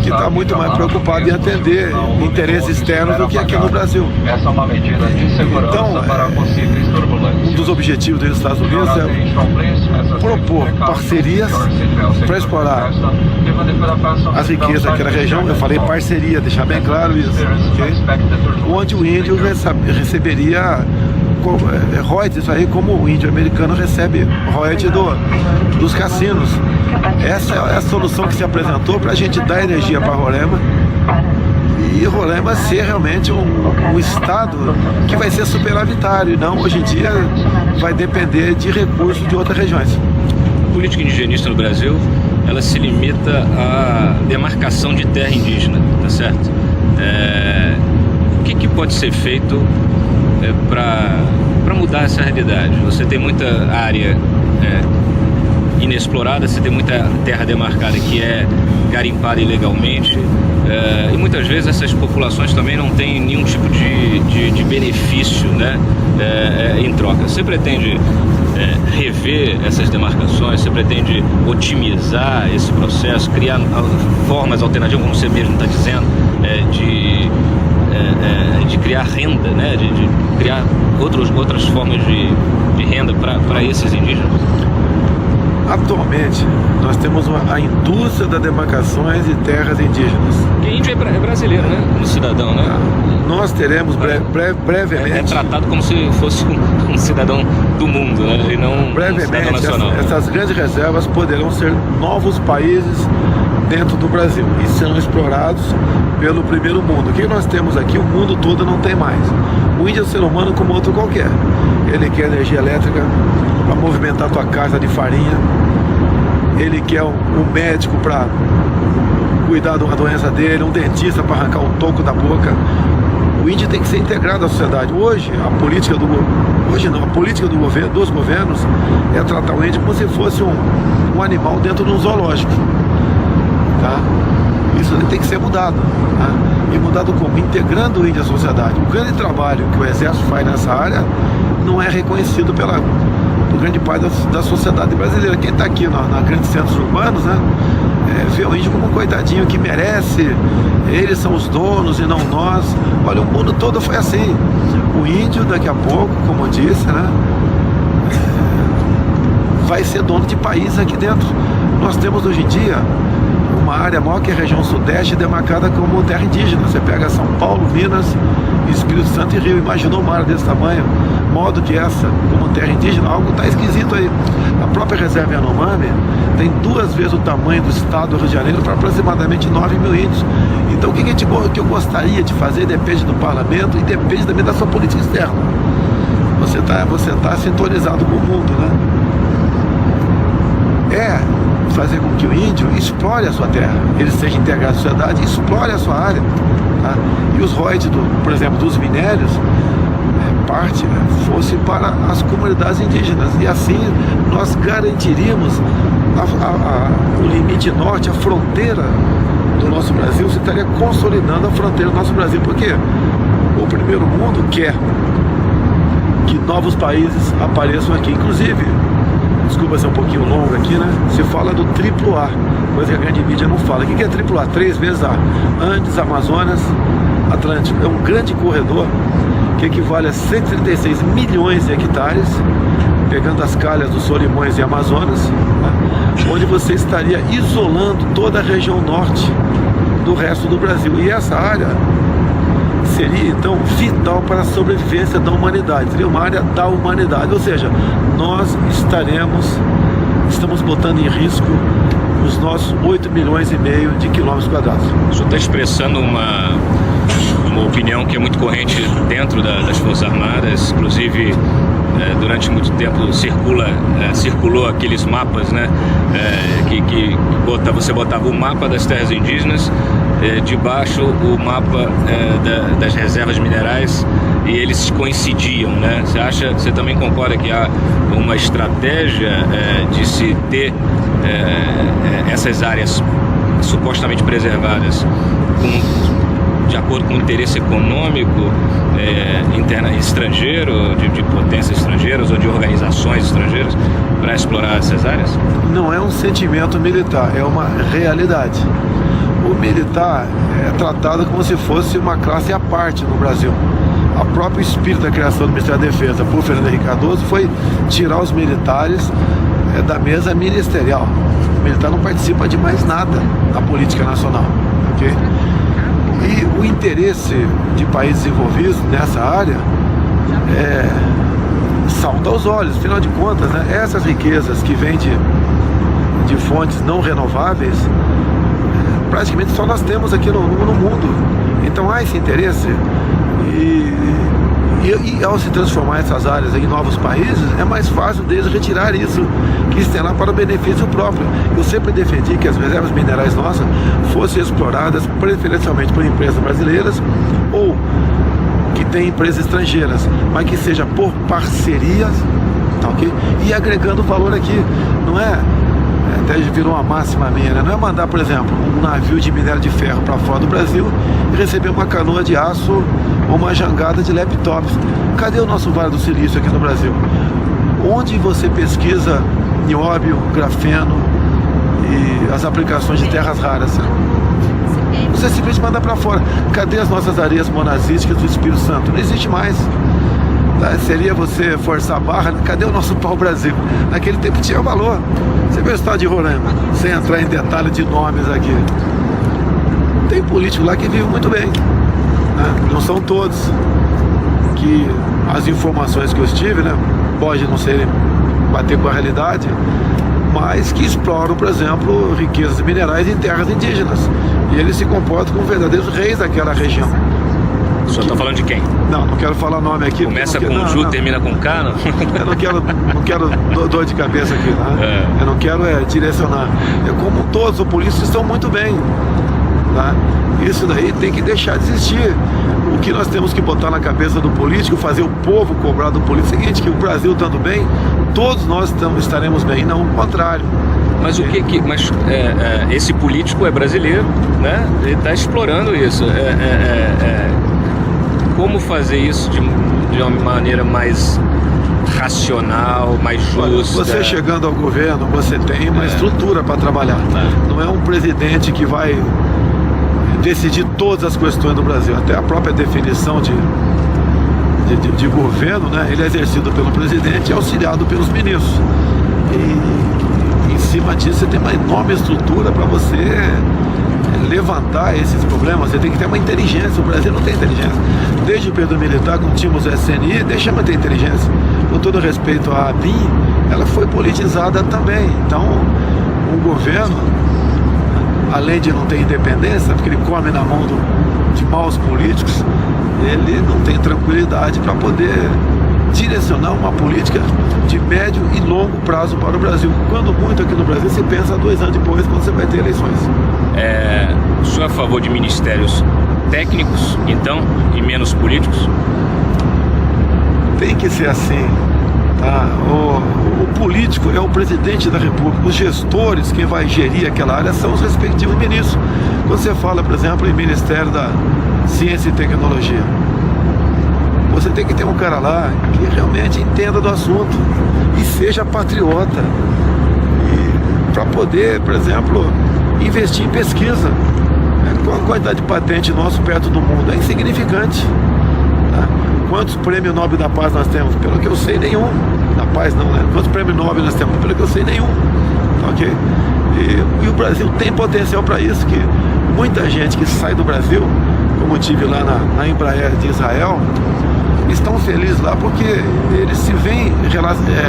que está muito mais preocupado em atender interesses externos do que aqui no Brasil. Essa é uma medida de segurança então, para possíveis turbulências. Um dos objetivos dos Estados Unidos é propor parcerias para explorar as riquezas daquela região. Eu falei parceria, deixar bem claro isso, okay? Onde o índio receberia royalties aí, como o índio americano recebe royalties dos cassinos. Essa é a solução que se apresentou para a gente dar energia para Roraima e Roraima ser realmente um estado que vai ser superavitário, e não hoje em dia vai depender de recursos de outras regiões. A política indigenista no Brasil, ela se limita à demarcação de terra indígena, tá certo? O que pode ser feito para mudar essa realidade? Você tem muita área inexplorada, você tem muita terra demarcada que é garimpada ilegalmente, e muitas vezes essas populações também não têm nenhum tipo de benefício, né, em troca. Você pretende rever essas demarcações, você pretende otimizar esse processo, criar formas alternativas, como você mesmo está dizendo, de criar renda, né, de criar outras formas de renda para esses indígenas? Atualmente, nós temos a indústria das demarcações de terras indígenas. Porque índio é brasileiro, né? Como cidadão, né? Nós teremos brevemente... É tratado como se fosse um cidadão do mundo, né? E não um cidadão nacional. Essas grandes reservas poderão ser novos países dentro do Brasil e serão explorados pelo primeiro mundo. O que nós temos aqui, o mundo todo não tem mais. O índio é um ser humano como outro qualquer. Ele quer energia elétrica para movimentar a tua casa de farinha. Ele quer um médico para cuidar de uma doença dele, um dentista para arrancar um toco da boca. O índio tem que ser integrado à sociedade. Hoje, a política dos governos é tratar o índio como se fosse um animal dentro de um zoológico. Tá? Isso tem que ser mudado, tá? E mudado como? Integrando o índio à sociedade. O grande trabalho que o Exército faz nessa área não é reconhecido por grande parte da sociedade brasileira. Quem está aqui na grandes centros urbanos, né, vê o índio como um coitadinho que merece, eles são os donos e não nós. Olha, o mundo todo foi assim. O índio, daqui a pouco, como eu disse, né, vai ser dono de país aqui dentro. Nós temos hoje em dia uma área maior que a região sudeste demarcada como terra indígena. Você pega São Paulo, Minas, Espírito Santo e Rio. Imaginou uma área desse tamanho, modo que essa, como terra indígena? Algo está esquisito aí. A própria reserva Yanomami tem 2 vezes o tamanho do estado do Rio de Janeiro para aproximadamente 9 mil índios. Então o que eu gostaria de fazer depende do parlamento e depende também da sua política externa. Você tá sintonizado com o mundo, né? Fazer com que o índio explore a sua terra, ele seja integrado à sociedade, explore a sua área, tá? E os royalties, por exemplo, dos minérios, parte fosse para as comunidades indígenas, e assim nós garantiríamos o limite norte, a fronteira do nosso Brasil. Se estaria consolidando a fronteira do nosso Brasil, porque o primeiro mundo quer que novos países apareçam aqui, inclusive. Desculpa ser um pouquinho longo aqui, né? Se fala do triplo A, coisa que a grande mídia não fala. O que é triplo A? 3 vezes A. Andes, Amazonas, Atlântico. É um grande corredor que equivale a 136 milhões de hectares, pegando as calhas dos Solimões e Amazonas, né? Onde você estaria isolando toda a região norte do resto do Brasil. E essa área seria então vital para a sobrevivência da humanidade, seria uma área da humanidade, ou seja, nós estamos botando em risco os nossos 8,5 milhões de quilômetros quadrados. O senhor está expressando uma opinião que é muito corrente dentro das Forças Armadas, inclusive durante muito tempo circulou aqueles mapas, né, você botava o mapa das terras indígenas, debaixo o mapa das reservas minerais, e eles coincidiam, né? Você também concorda que há uma estratégia de se ter essas áreas supostamente preservadas de acordo com o interesse econômico estrangeiro, de potências estrangeiras ou de organizações estrangeiras, para explorar essas áreas? Não é um sentimento militar, é uma realidade. O militar é tratado como se fosse uma classe à parte no Brasil. O próprio espírito da criação do Ministério da Defesa por Fernando Henrique Cardoso foi tirar os militares da mesa ministerial. O militar não participa de mais nada na política nacional, ok? E o interesse de países envolvidos nessa área salta aos olhos. Afinal de contas, né, essas riquezas que vêm de fontes não renováveis, praticamente só nós temos aqui no mundo. Então há esse interesse e ao se transformar essas áreas em novos países, é mais fácil deles retirar isso que tem lá para benefício próprio. Eu sempre defendi que as reservas minerais nossas fossem exploradas preferencialmente por empresas brasileiras ou que tem empresas estrangeiras, mas que seja por parcerias, tá, ok? E agregando valor aqui, não é? Até virou uma máxima minha, né? Não é mandar, por exemplo, um navio de minério de ferro para fora do Brasil e receber uma canoa de aço ou uma jangada de laptops. Cadê o nosso Vale do Silício aqui no Brasil? Onde você pesquisa nióbio, grafeno e as aplicações de terras raras? Você simplesmente manda para fora. Cadê as nossas areias monazíticas do Espírito Santo? Não existe mais. Seria você forçar a barra, né? Cadê o nosso pau-brasil? Naquele tempo tinha valor. Você vê o estado de Roraima, sem entrar em detalhe de nomes aqui. Tem político lá que vive muito bem, né? Não são todos. Que as informações que eu tive, né, pode não serem bater com a realidade, mas que exploram, por exemplo, riquezas minerais em terras indígenas. E eles se comportam como verdadeiros reis daquela região. O senhor está falando de quem? Não quero falar nome aqui. Começa com Ju, termina com K, não? Eu não quero dor de cabeça aqui, né? Eu não quero direcionar. Como todos os políticos estão muito bem, tá? Isso daí tem que deixar de existir. O que nós temos que botar na cabeça do político, fazer o povo cobrar do político é o seguinte, que o Brasil estando bem, todos nós estaremos bem, não o contrário. Mas esse político é brasileiro, né? Ele está explorando isso. Como fazer isso de uma maneira mais racional, mais justa? Olha, você chegando ao governo, você tem uma estrutura para trabalhar. Não é um presidente que vai decidir todas as questões do Brasil. Até a própria definição de governo, né? Ele é exercido pelo presidente e auxiliado pelos ministros. E em cima disso você tem uma enorme estrutura para você levantar esses problemas. Você tem que ter uma inteligência. O Brasil não tem inteligência. Desde o período militar, quando tínhamos o SNI, deixamos de ter inteligência. Com todo respeito à ABIN, ela foi politizada também. Então, o governo, além de não ter independência, porque ele come na mão de maus políticos, ele não tem tranquilidade para poder direcionar uma política de médio e longo prazo para o Brasil. Quando muito aqui no Brasil se pensa 2 anos depois, quando você vai ter eleições. O senhor é a favor de ministérios técnicos, então, e menos políticos? Tem que ser assim, tá? O político é o presidente da República. Os gestores, quem vai gerir aquela área, são os respectivos ministros. Quando você fala, por exemplo, em Ministério da Ciência e Tecnologia, você tem que ter um cara lá que realmente entenda do assunto e seja patriota, para poder, por exemplo, investir em pesquisa. Com a quantidade de patente nosso perto do mundo é insignificante, tá? Quantos prêmios Nobel da Paz nós temos? Pelo que eu sei, nenhum. Da Paz não, né? Quantos prêmios Nobel nós temos? Pelo que eu sei, nenhum. Tá, ok? E o Brasil tem potencial para isso, que muita gente que sai do Brasil, como eu tive lá na Embraer de Israel, estão felizes lá porque eles se veem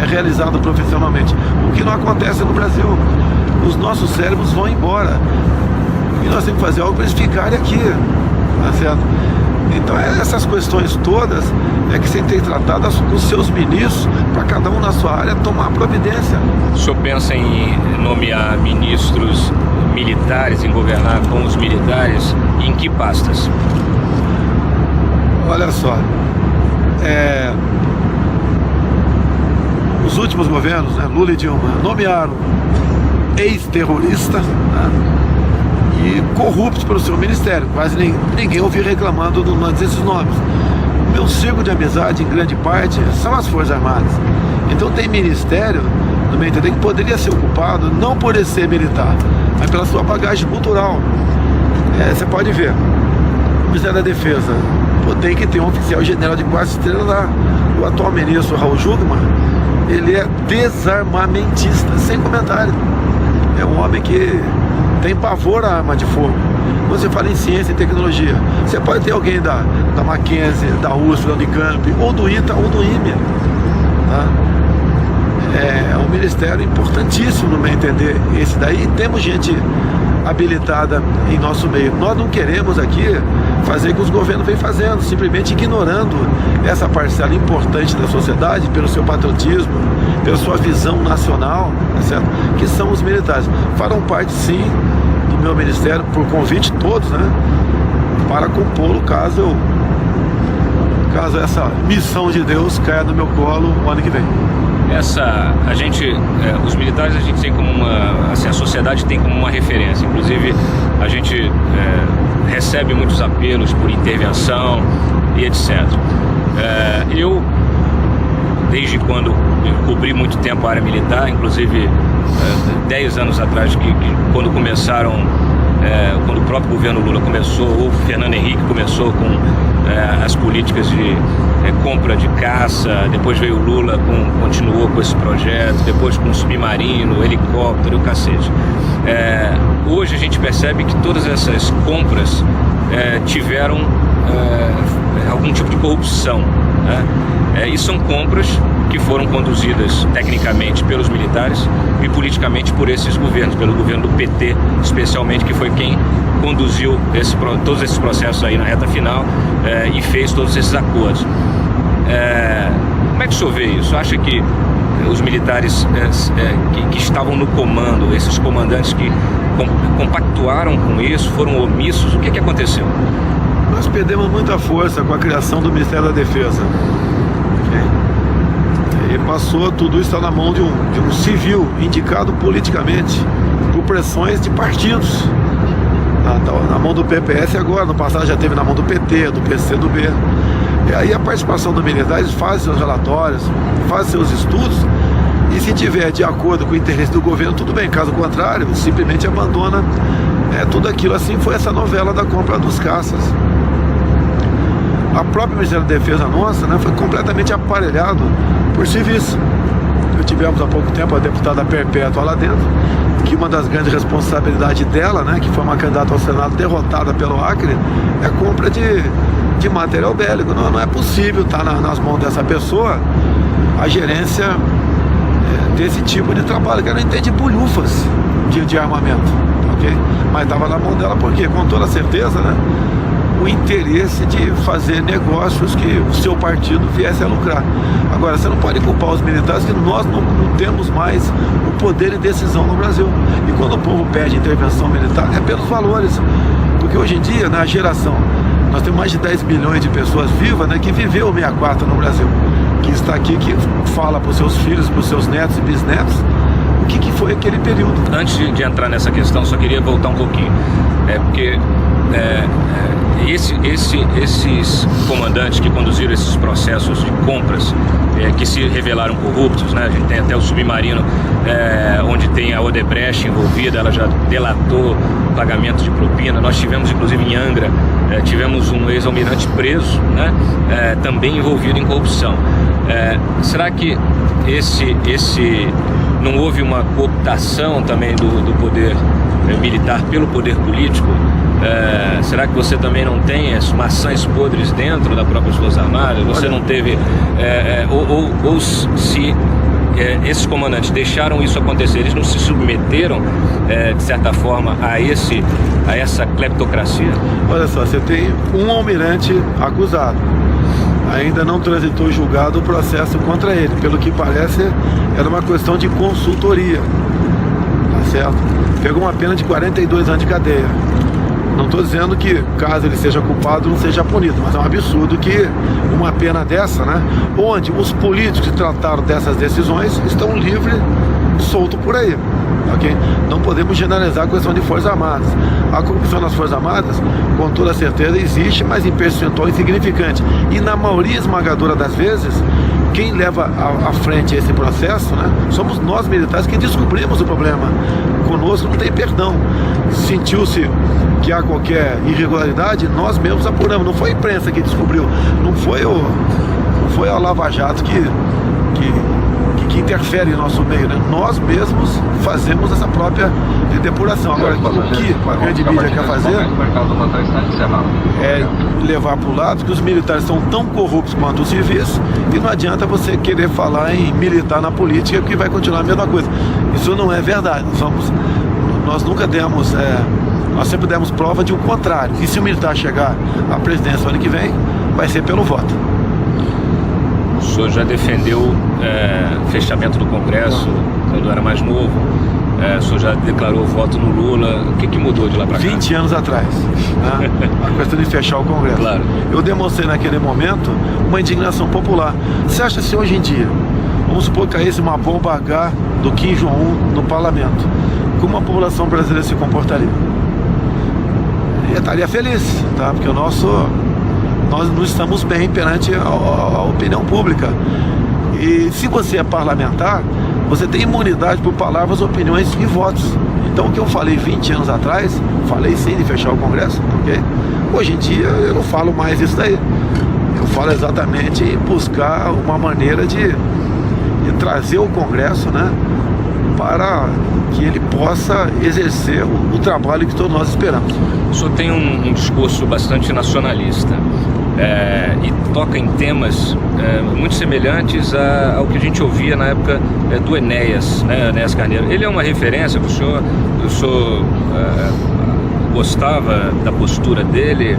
realizados profissionalmente, o que não acontece no Brasil. Os nossos cérebros vão embora e nós temos que fazer algo para eles ficarem aqui, tá certo? Então essas questões todas é que você tem tratado com os seus ministros, para cada um na sua área tomar providência. O senhor pensa em nomear ministros militares, em governar com os militares, em que pastas? Olha só, os últimos governos, né, Lula e Dilma, nomearam ex-terroristas, né, e corruptos pelo seu ministério. Quase ninguém ouviu reclamando desses nomes. O meu círculo de amizade, em grande parte, são as Forças Armadas. Então tem ministério, no meu entender, que poderia ser ocupado não por ele ser militar, mas pela sua bagagem cultural. Você pode ver, o Ministério da Defesa, tem que ter um oficial general de 4 estrelas lá. O atual ministro, Raul Jungmann, ele é desarmamentista, sem comentário. É um homem que tem pavor à arma de fogo. Quando você fala em ciência e tecnologia, você pode ter alguém da Mackenzie, da USP, da Unicamp, ou do ITA, ou do IME. tá? É um ministério importantíssimo, no meu entender, esse daí. Temos gente habilitada em nosso meio. Nós não queremos aqui fazer o que os governos vêm fazendo, simplesmente ignorando essa parcela importante da sociedade pelo seu patriotismo, pela sua visão nacional, tá certo? Que são os militares. Farão parte, sim, do meu ministério, por convite todos, né? Para compô-lo caso essa missão de Deus caia no meu colo o ano que vem. Os militares a gente tem como a sociedade tem como uma referência. Inclusive a gente recebe muitos apelos por intervenção e etc. Eu, desde quando cobri muito tempo a área militar, inclusive 10 anos atrás, quando começaram, quando o próprio governo Lula começou, ou Fernando Henrique começou com as políticas de compra de caça, depois veio o Lula, continuou com esse projeto, depois com submarino, helicóptero, o cacete. Hoje a gente percebe que todas essas compras tiveram algum tipo de corrupção, né? E são compras que foram conduzidas tecnicamente pelos militares e politicamente por esses governos, pelo governo do PT especialmente, que foi quem conduziu todos esses processos aí na reta final e fez todos esses acordos. Como é que o senhor vê isso? Acha que os militares que estavam no comando, esses comandantes que compactuaram com isso, foram omissos? O que aconteceu? Nós perdemos muita força com a criação do Ministério da Defesa. E passou, tudo isso está na mão de um civil indicado politicamente por pressões de partidos. Na mão do PPS agora, no passado já teve na mão do PT, do PC, do B. E aí a participação dos militares faz seus relatórios, faz seus estudos, e se tiver de acordo com o interesse do governo, tudo bem. Caso contrário, simplesmente abandona tudo aquilo. Assim foi essa novela da compra dos caças. A própria Ministério da Defesa nossa, né, foi completamente aparelhado por civis. Tivemos há pouco tempo a deputada Perpétua lá dentro, que uma das grandes responsabilidades dela, né, que foi uma candidata ao Senado derrotada pelo Acre, é a compra de material bélico. Não é possível estar nas mãos dessa pessoa a gerência desse tipo de trabalho, que ela não entende bolhufas de armamento, ok? Mas estava na mão dela porque, com toda certeza, né, o interesse de fazer negócios que o seu partido viesse a lucrar. Agora, você não pode culpar os militares, que nós não temos mais o poder de decisão no Brasil. E quando o povo pede intervenção militar, é pelos valores. Porque hoje em dia, na geração, nós temos mais de 10 milhões de pessoas vivas, né, que viveu o 64 no Brasil, que está aqui, que fala para os seus filhos, para os seus netos e bisnetos, o que foi aquele período. Antes de entrar nessa questão, só queria voltar um pouquinho. Porque esses comandantes que conduziram esses processos de compras que se revelaram corruptos, né? A gente tem até o submarino onde tem a Odebrecht envolvida, ela já delatou pagamento de propina. Nós tivemos, inclusive em Angra, tivemos um ex-almirante preso, né? Também envolvido em corrupção. Será que não houve uma cooptação também do poder militar pelo poder político? Será que você também não tem as maçãs podres dentro das próprias Forças Armadas? Você não teve... ou se esses comandantes deixaram isso acontecer, eles não se submeteram, de certa forma, a essa cleptocracia? Olha só, você tem um almirante acusado. Ainda não transitou julgado o processo contra ele. Pelo que parece, era uma questão de consultoria. Tá certo? Pegou uma pena de 42 anos de cadeia. Não estou dizendo que, caso ele seja culpado, não seja punido, mas é um absurdo que uma pena dessa, né, onde os políticos que trataram dessas decisões estão livres, soltos por aí, ok? Não podemos generalizar a questão de Forças Armadas. A corrupção nas Forças Armadas, com toda certeza, existe, mas em percentual insignificante. E na maioria esmagadora das vezes, quem leva à frente esse processo, né, somos nós militares que descobrimos o problema. Conosco não tem perdão. Sentiu-se que há qualquer irregularidade, nós mesmos apuramos. Não foi a imprensa que descobriu, não foi a Lava Jato que que interfere em nosso meio, né? Nós mesmos fazemos essa própria depuração. Agora, o que a grande mídia quer fazer é levar para o lado que os militares são tão corruptos quanto os civis, e não adianta você querer falar em militar na política, que vai continuar a mesma coisa. Isso não é verdade. Nós nunca demos, nós sempre demos prova de o contrário. E se o militar chegar à presidência no ano que vem, vai ser pelo voto. O senhor já defendeu fechamento do Congresso quando era mais novo. O senhor já declarou voto no Lula. O que mudou de lá para cá? 20 anos atrás, né? A questão de fechar o Congresso. Claro. Eu demonstrei naquele momento uma indignação popular. Você acha se hoje em dia, vamos supor que caísse uma bomba H do Kim Jong-un no parlamento, como a população brasileira se comportaria? Eu estaria feliz, tá? Porque nós não estamos bem perante a opinião pública. E se você é parlamentar, você tem imunidade por palavras, opiniões e votos. Então o que eu falei 20 anos atrás, falei sim de fechar o Congresso, ok? Hoje em dia eu não falo mais isso daí. Eu falo exatamente em buscar uma maneira de trazer o Congresso, né, para que ele possa exercer o trabalho que todos nós esperamos. O senhor tem um discurso bastante nacionalista e toca em temas muito semelhantes ao que a gente ouvia na época do Enéas, né, Enéas Carneiro. Ele é uma referência para o senhor? O senhor gostava da postura dele?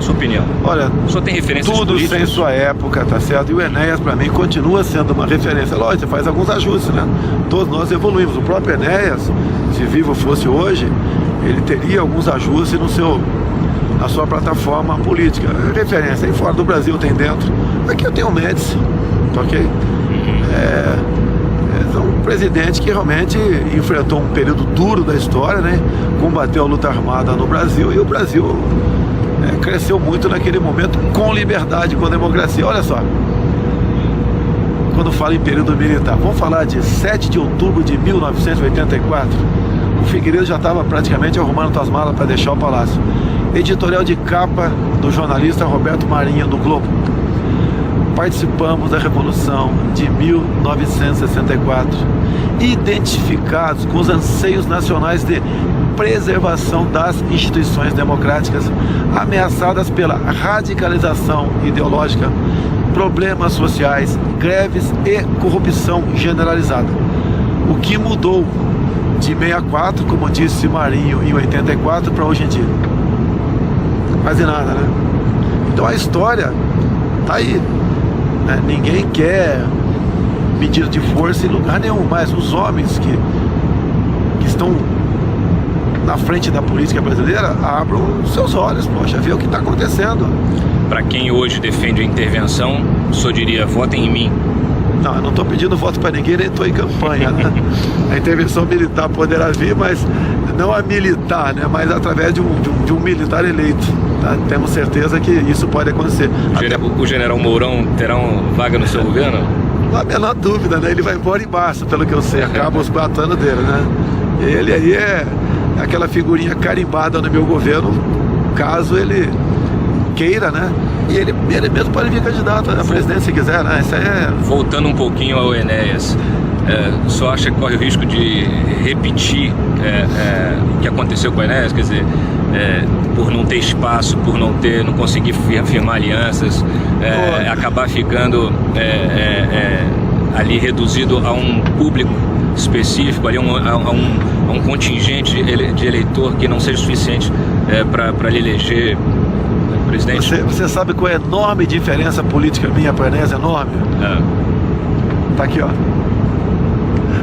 Sua opinião? Olha, o senhor tem referências tudo políticas? sem sua época, tá certo? E o Enéas, para mim, continua sendo uma referência. Lógico, você faz alguns ajustes, né? Todos nós evoluímos. O próprio Enéas, se vivo fosse hoje, ele teria alguns ajustes na sua plataforma política. Referência aí fora do Brasil tem dentro. Aqui eu tenho o Médici, ok? É um presidente que realmente enfrentou um período duro da história, né? Combateu a luta armada no Brasil, e o Brasil cresceu muito naquele momento com liberdade, com democracia. Olha só, quando fala em período militar, vamos falar de 7 de outubro de 1984. O Figueiredo já estava praticamente arrumando suas malas para deixar o palácio. Editorial de capa do jornalista Roberto Marinho, do Globo. Participamos da Revolução de 1964, identificados com os anseios nacionais de preservação das instituições democráticas, ameaçadas pela radicalização ideológica, problemas sociais, greves e corrupção generalizada. O que mudou de 64, como disse Marinho, em 84 para hoje em dia? Quase nada, né? Então a história tá aí, né? Ninguém quer medida de força em lugar nenhum, mas os homens que estão na frente da política brasileira abram seus olhos, poxa, vê o que está acontecendo. Para quem hoje defende a intervenção, o senhor diria, votem em mim? Não, eu não estou pedindo voto para ninguém, nem estou em campanha, né? A intervenção militar poderá vir, mas não a militar, né? Mas através de um militar eleito, tá? Temos certeza que isso pode acontecer. O general Mourão terá uma vaga no seu governo? Não há a menor dúvida, né? Ele vai embora em março, pelo que eu sei, acaba os 4 anos dele, né? Ele aí é aquela figurinha carimbada no meu governo, caso ele queira, né? E ele mesmo pode vir candidato à presidência se quiser, né? Isso aí Voltando um pouquinho ao Enéas, só acha que corre o risco de repetir o que aconteceu com o Enéas? Quer dizer, por não ter espaço, por não conseguir firmar alianças, acabar ficando ali reduzido a um público específico, ali a um contingente de eleitor que não seja suficiente para lhe eleger presidente? Você sabe qual é a enorme diferença política minha para o Enéas? Enorme? Tá aqui, ó.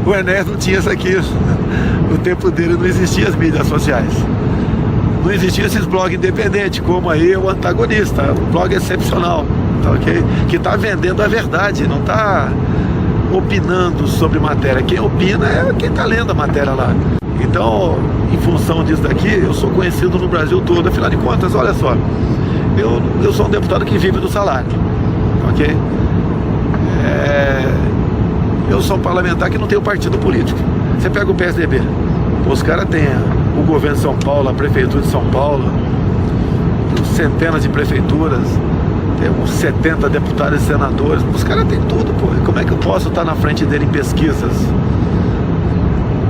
O Enéas não tinha isso aqui. No tempo dele não existiam as mídias sociais. Não existiam esses blogs independentes, como aí o Antagonista, um blog excepcional, tá, ok? Que está vendendo a verdade, não está opinando sobre matéria. Quem opina é quem está lendo a matéria lá. Então, em função disso daqui, eu sou conhecido no Brasil todo. Afinal de contas, olha só, eu sou um deputado que vive do salário, ok? Eu sou um parlamentar que não tem um partido político. Você pega o PSDB, os caras têm o governo de São Paulo, a prefeitura de São Paulo, centenas de prefeituras, tem uns 70 deputados e senadores. Os caras têm tudo, pô. Como é que eu posso estar na frente dele em pesquisas?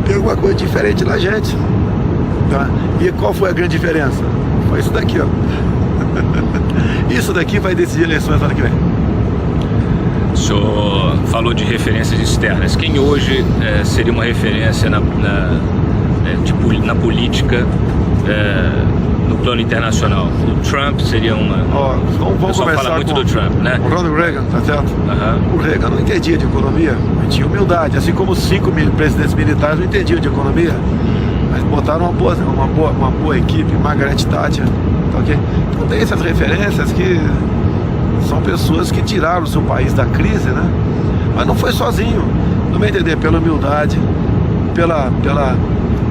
Tem alguma coisa diferente da gente, tá? E qual foi a grande diferença? Foi isso daqui, ó. Isso daqui vai decidir eleições no ano que vem. O senhor falou de referências externas. Quem hoje seria uma referência na política no plano internacional? O Trump seria uma... Vamos o pessoal fala muito do Trump, né? O Ronald Reagan, tá certo? Uhum. O Reagan não entendia de economia, mas tinha humildade. Assim como os 5 presidentes militares não entendiam de economia, mas botaram uma boa equipe. Margaret Thatcher, tá ok? Então tem essas referências que são pessoas que tiraram o seu país da crise, né? Mas não foi sozinho, não vai entender, pela humildade, pela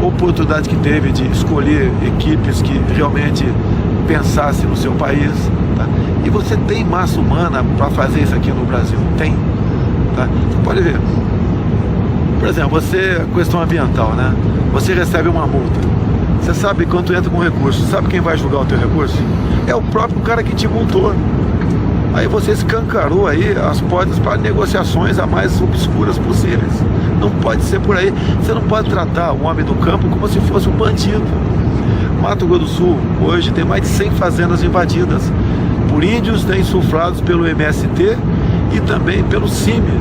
oportunidade que teve de escolher equipes que realmente pensassem no seu país, tá? E você tem massa humana para fazer isso aqui no Brasil, tem, tá? Você pode ver, por exemplo, você, questão ambiental, né? Você recebe uma multa, você sabe quanto entra com recurso, sabe quem vai julgar o teu recurso? É o próprio cara que te multou. Aí você escancarou aí as portas para negociações as mais obscuras possíveis. Não pode ser por aí. Você não pode tratar o homem do campo como se fosse um bandido. Mato Grosso do Sul hoje tem mais de 100 fazendas invadidas por índios, insuflados pelo MST e também pelo CIMI,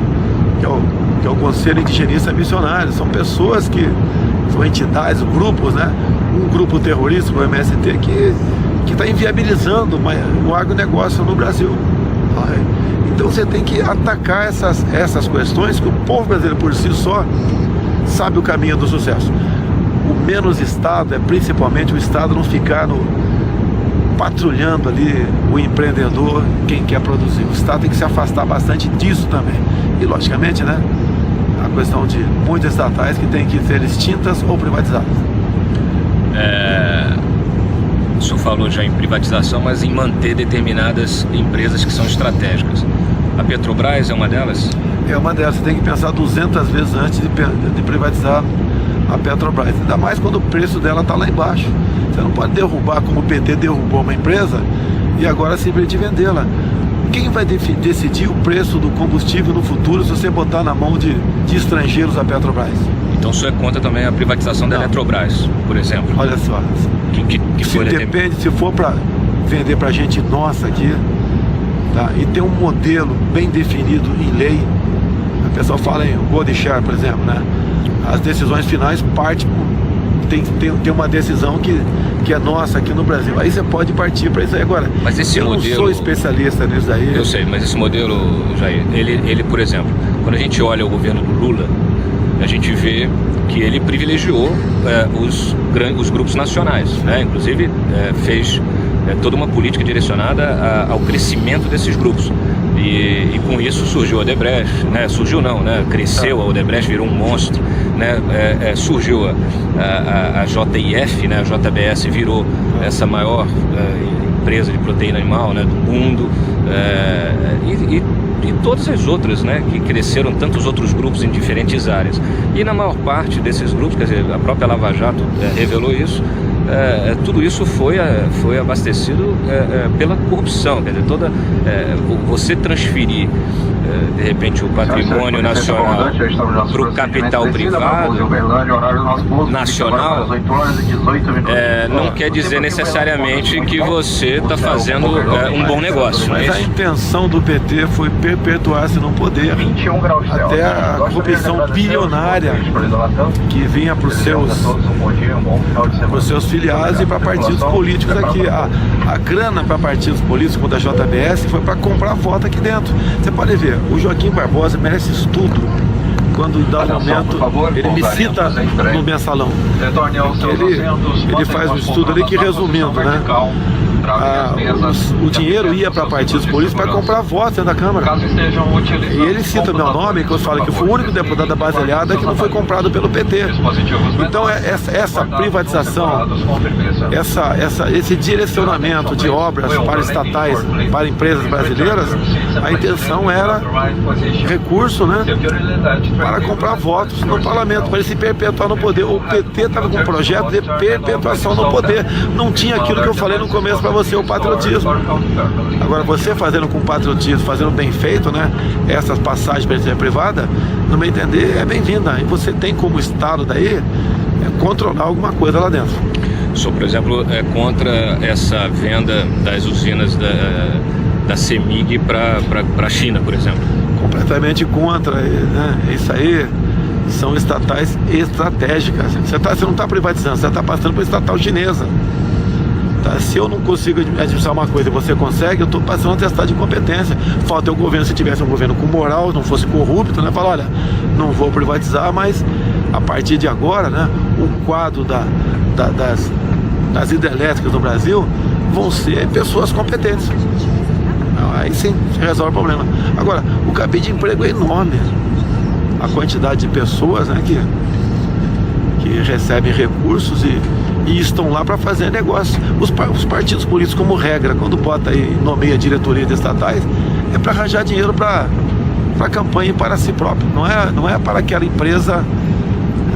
que é o Conselho Indigenista Missionário. São pessoas que são entidades, grupos, né? Um grupo terrorista, o MST, que está inviabilizando o agronegócio no Brasil. Então você tem que atacar essas questões que o povo brasileiro por si só sabe o caminho do sucesso. O menos Estado é principalmente o Estado não ficar patrulhando ali o empreendedor, quem quer produzir. O Estado tem que se afastar bastante disso também. E logicamente, né, a questão de muitas estatais que têm que ser extintas ou privatizadas. O senhor falou já em privatização, mas em manter determinadas empresas que são estratégicas. A Petrobras é uma delas? É uma delas. Você tem que pensar 200 vezes antes de privatizar a Petrobras. Ainda mais quando o preço dela está lá embaixo. Você não pode derrubar como o PT derrubou uma empresa e agora simplesmente vendê-la. Quem vai decidir o preço do combustível no futuro se você botar na mão de estrangeiros a Petrobras? Então o senhor é contra também a privatização da Eletrobras, por exemplo? Olha só, depende, se for para vender para gente nossa aqui, tá? E tem um modelo bem definido em lei. A pessoa fala em Gold Share, por exemplo, né? As decisões finais tem uma decisão que é nossa aqui no Brasil. Aí você pode partir para isso aí agora. Mas esse modelo, não sou especialista nisso aí. Eu sei, mas esse modelo, Jair, ele, por exemplo, quando a gente olha o governo do Lula, a gente vê que ele privilegiou os grupos nacionais, né? Inclusive fez toda uma política direcionada ao crescimento desses grupos. E com isso surgiu a Odebrecht, né? Surgiu não, né? Cresceu a Odebrecht, virou um monstro, né? Surgiu a JIF, né? A JBS virou essa maior empresa de proteína animal, né? Do mundo, e todas as outras, né, que cresceram, tantos outros grupos em diferentes áreas. E na maior parte desses grupos, quer dizer, a própria Lava Jato revelou isso, tudo isso foi abastecido pela corrupção. Quer dizer, você transferir de repente o patrimônio nacional para o capital privado nacional não quer dizer necessariamente que você está fazendo um bom negócio. Mas a intenção do PT foi perpetuar-se no poder até a corrupção bilionária que vinha para os seus filiados e para partidos políticos aqui. A grana para partidos políticos como da JBS foi para comprar voto aqui dentro. Você pode ver, o Joaquim Barbosa merece estudo. Quando dá um momento, ele me cita no mensalão. Ele faz um estudo ali que, resumindo, né, o dinheiro ia para partidos políticos para comprar votos dentro da Câmara. E ele cita meu nome, que eu falo que eu fui o único deputado da base aliada que não foi comprado pelo PT. Então essa privatização, esse direcionamento de obras para estatais, para empresas brasileiras, a intenção era recurso, né, para comprar votos no parlamento, para ele se perpetuar no poder. O PT estava com um projeto de perpetuação no poder. Não tinha aquilo que eu falei no começo para você, o patriotismo. patriotismo. Agora, você fazendo com patriotismo, fazendo bem feito, né? Essas passagens para a privada, no meu entender, é bem-vinda. E você tem como Estado daí controlar alguma coisa lá dentro. O senhor, por exemplo, é contra essa venda das usinas da CEMIG para a China, por exemplo? Completamente contra, né? Isso aí são estatais estratégicas. Você não está privatizando, você está passando para estatal chinesa. Tá? Se eu não consigo administrar uma coisa e você consegue, eu estou passando a testar de competência. Falta o governo, se tivesse um governo com moral, não fosse corrupto, né? Falar, olha, não vou privatizar, mas a partir de agora, né, o quadro das hidrelétricas do Brasil vão ser pessoas competentes. Aí sim, resolve o problema. Agora, o cabide de emprego é enorme. A quantidade de pessoas, né, que recebem recursos e estão lá para fazer negócio. Os partidos políticos, como regra, quando bota aí, nomeia diretoria de estatais, é para arranjar dinheiro para campanha e para si próprio. Não é para aquela empresa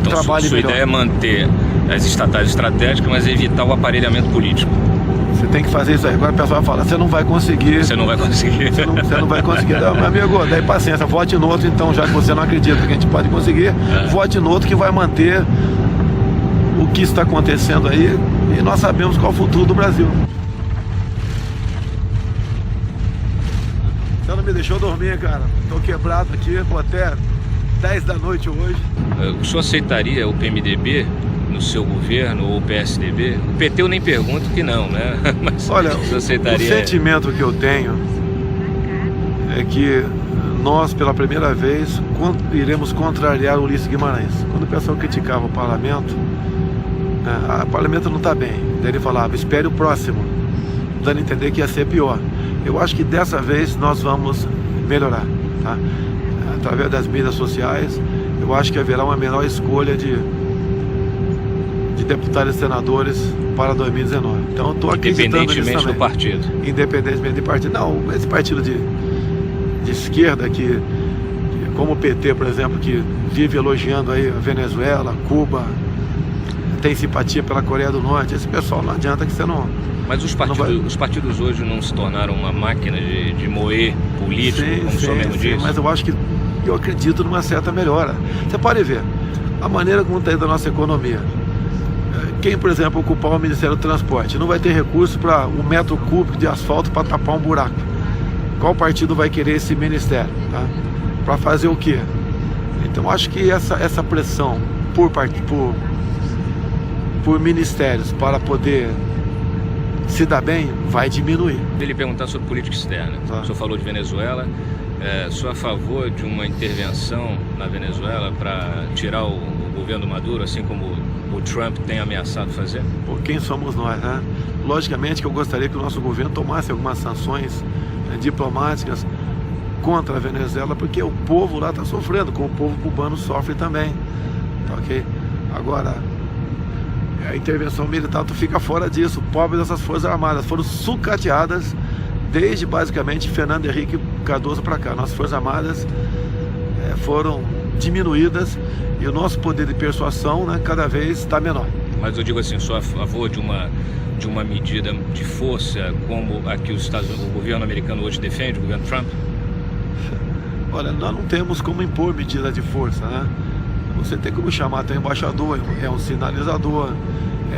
trabalhe sua melhor. Ideia é manter as estatais estratégicas, mas evitar o aparelhamento político. Você tem que fazer isso aí. Agora o pessoal fala, você não vai conseguir. Você não vai conseguir. Você não vai conseguir. Não, meu amigo, daí paciência, vote no outro, então, já que você não acredita que a gente pode conseguir, vote no outro que vai manter o que está acontecendo aí e nós sabemos qual é o futuro do Brasil. Você não me deixou dormir, cara. Tô quebrado aqui, vou até 10 da noite hoje. O senhor aceitaria o PMDB no seu governo ou o PSDB? O PT eu nem pergunto que não, né? Mas olha, o senhor aceitaria... O sentimento que eu tenho é que nós, pela primeira vez, iremos contrariar o Ulisses Guimarães. Quando o pessoal criticava o parlamento, o parlamento não está bem. Daí ele falava, espere o próximo, dando a entender que ia ser pior. Eu acho que dessa vez nós vamos melhorar, tá? Através das mídias sociais, eu acho que haverá uma menor escolha de deputados e senadores para 2019. Então eu estou acreditando nisso também. Independentemente do partido. Independentemente do partido. Não, esse partido de esquerda que, como o PT, por exemplo, que vive elogiando aí a Venezuela, Cuba, tem simpatia pela Coreia do Norte, esse pessoal não adianta que você não... Mas os partidos hoje não se tornaram uma máquina de moer político, como o senhor mesmo disse? Mas eu acredito numa certa melhora. Você pode ver a maneira como está indo a nossa economia. Quem, por exemplo, ocupar o Ministério do Transporte não vai ter recurso para 1 metro cúbico de asfalto para tapar um buraco. Qual partido vai querer esse ministério? Tá? Para fazer o quê? Então acho que essa pressão por ministérios para poder se dar bem vai diminuir. Ele perguntar sobre política externa. Tá. O senhor falou de Venezuela. O senhor é a favor de uma intervenção na Venezuela para tirar o governo Maduro, assim como o Trump tem ameaçado fazer? Por quem somos nós, né? Logicamente que eu gostaria que o nosso governo tomasse algumas sanções diplomáticas contra a Venezuela, porque o povo lá está sofrendo, como o povo cubano sofre também, tá ok? Agora, a intervenção militar tu fica fora disso. O pobre dessas forças armadas foram sucateadas desde basicamente Fernando Henrique Cardoso para cá. Nossas forças armadas foram diminuídas e o nosso poder de persuasão, né, cada vez está menor. Mas eu digo assim, sou a favor de uma medida de força como a que o governo americano hoje defende, o governo Trump? Olha, nós não temos como impor medida de força, né? Você tem como chamar teu embaixador, é um sinalizador,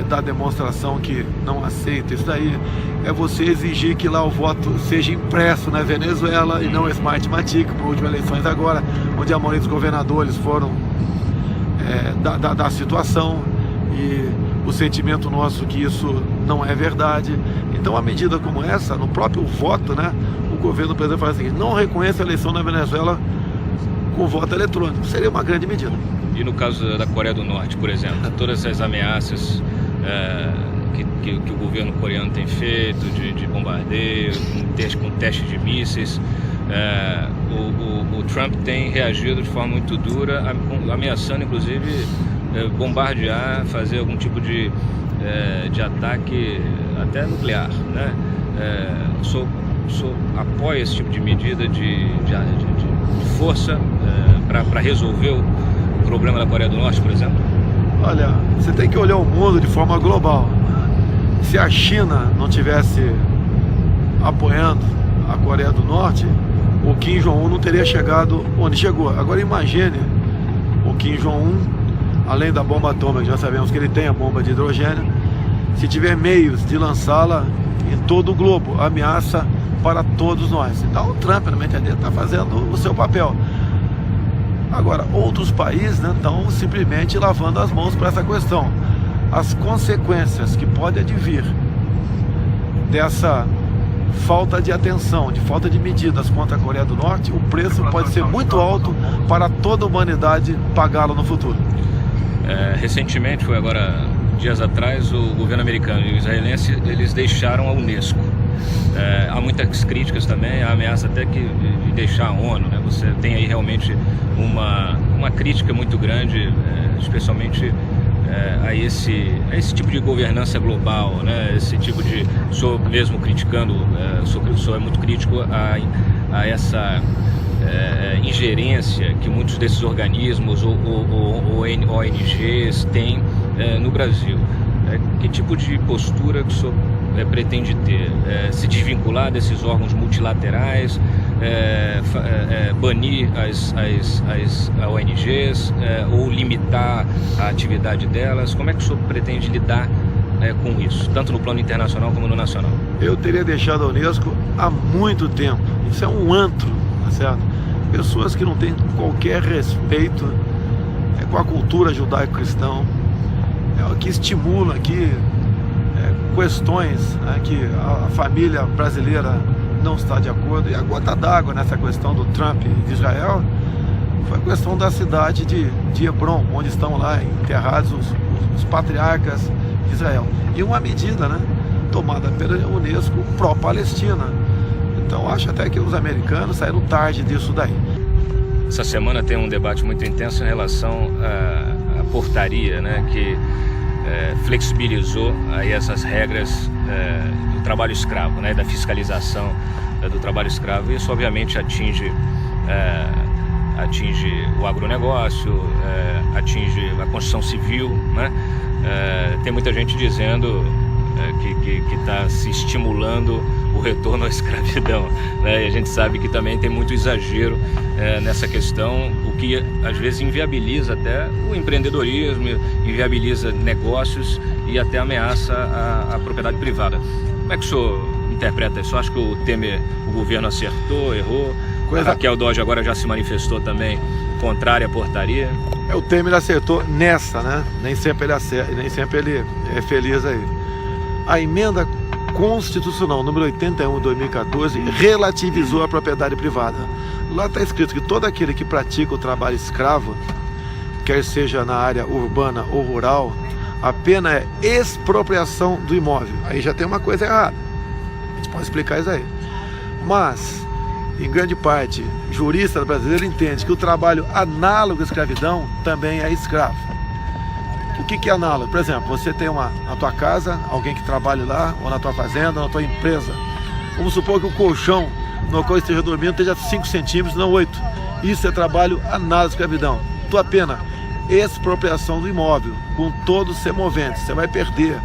dar demonstração que não aceita isso daí, é você exigir que lá o voto seja impresso na Venezuela e não Smartmatic, por últimas eleições agora, onde a maioria dos governadores foram da situação, e o sentimento nosso que isso não é verdade. Então, uma medida como essa, no próprio voto, né, o governo, por exemplo, fala assim, não reconhece a eleição na Venezuela com voto eletrônico. Seria uma grande medida. E no caso da Coreia do Norte, por exemplo, todas essas ameaças que o governo coreano tem feito de bombardeio, com teste de mísseis, o Trump tem reagido de forma muito dura, ameaçando inclusive bombardear, fazer algum tipo de ataque até nuclear, né? O senhor apoia esse tipo de medida de força para resolver o problema da Coreia do Norte, por exemplo? Olha, você tem que olhar o mundo de forma global. Se a China não tivesse apoiando a Coreia do Norte, o Kim Jong-un não teria chegado onde chegou. Agora imagine o Kim Jong-un, além da bomba atômica, já sabemos que ele tem a bomba de hidrogênio, se tiver meios de lançá-la em todo o globo, ameaça para todos nós. Então o Trump, na minha entender, está fazendo o seu papel. Agora, outros países, né, estão simplesmente lavando as mãos para essa questão. As consequências que podem advir dessa falta de atenção, de falta de medidas contra a Coreia do Norte, o preço pode ser muito alto para toda a humanidade pagá-lo no futuro. Recentemente, foi agora dias atrás, o governo americano e o israelense, eles deixaram a Unesco. Há muitas críticas também, há ameaça até de deixar a ONU, né? Você tem aí realmente uma crítica muito grande, especialmente a esse tipo de governança global, né? Esse tipo de... Sou mesmo criticando, sou muito crítico a essa ingerência que muitos desses organismos ou ONGs têm no Brasil. Que tipo de postura que o senhor pretende ter? Se desvincular desses órgãos multilaterais, banir as ONGs ou limitar a atividade delas? Como é que o senhor pretende lidar com isso, tanto no plano internacional como no nacional? Eu teria deixado a Unesco há muito tempo. Isso é um antro, tá certo? Pessoas que não têm qualquer respeito com a cultura judaico-cristã, que estimula aqui questões que a família brasileira não está de acordo. E a gota d'água nessa questão do Trump e de Israel foi a questão da cidade de Hebron, onde estão lá enterrados os patriarcas de Israel. E uma medida, né, tomada pela Unesco pró-Palestina. Então acho até que os americanos saíram tarde disso daí. Essa semana tem um debate muito intenso em relação à portaria, né, que flexibilizou aí essas regras do trabalho escravo, né, da fiscalização do trabalho escravo. Isso obviamente atinge o agronegócio, atinge a construção civil, né? Tem muita gente dizendo que está se estimulando o retorno à escravidão, né? E a gente sabe que também tem muito exagero nessa questão, o que às vezes inviabiliza até o empreendedorismo, inviabiliza negócios e até ameaça a propriedade privada. Como é que o senhor interpreta isso? Acho que o Temer, o governo acertou, errou? A Raquel Dodge agora já se manifestou também contrária à portaria. O Temer acertou nessa, né? Nem sempre ele acerta, nem sempre ele é feliz aí. A emenda constitucional número 81 de 2014 relativizou a propriedade privada. Lá está escrito que todo aquele que pratica o trabalho escravo, quer seja na área urbana ou rural, a pena é expropriação do imóvel. Aí já tem uma coisa errada. A gente pode explicar isso aí. Mas, em grande parte, jurista brasileiro entende que o trabalho análogo à escravidão também é escravo. O que é análogo? Por exemplo, você tem na tua casa, alguém que trabalhe lá, ou na tua fazenda, ou na tua empresa. Vamos supor que o colchão no qual esteja dormindo esteja 5 centímetros, não 8. Isso é trabalho análogo à escravidão. Tua pena, expropriação do imóvel, com todos os semoventes. Você vai perder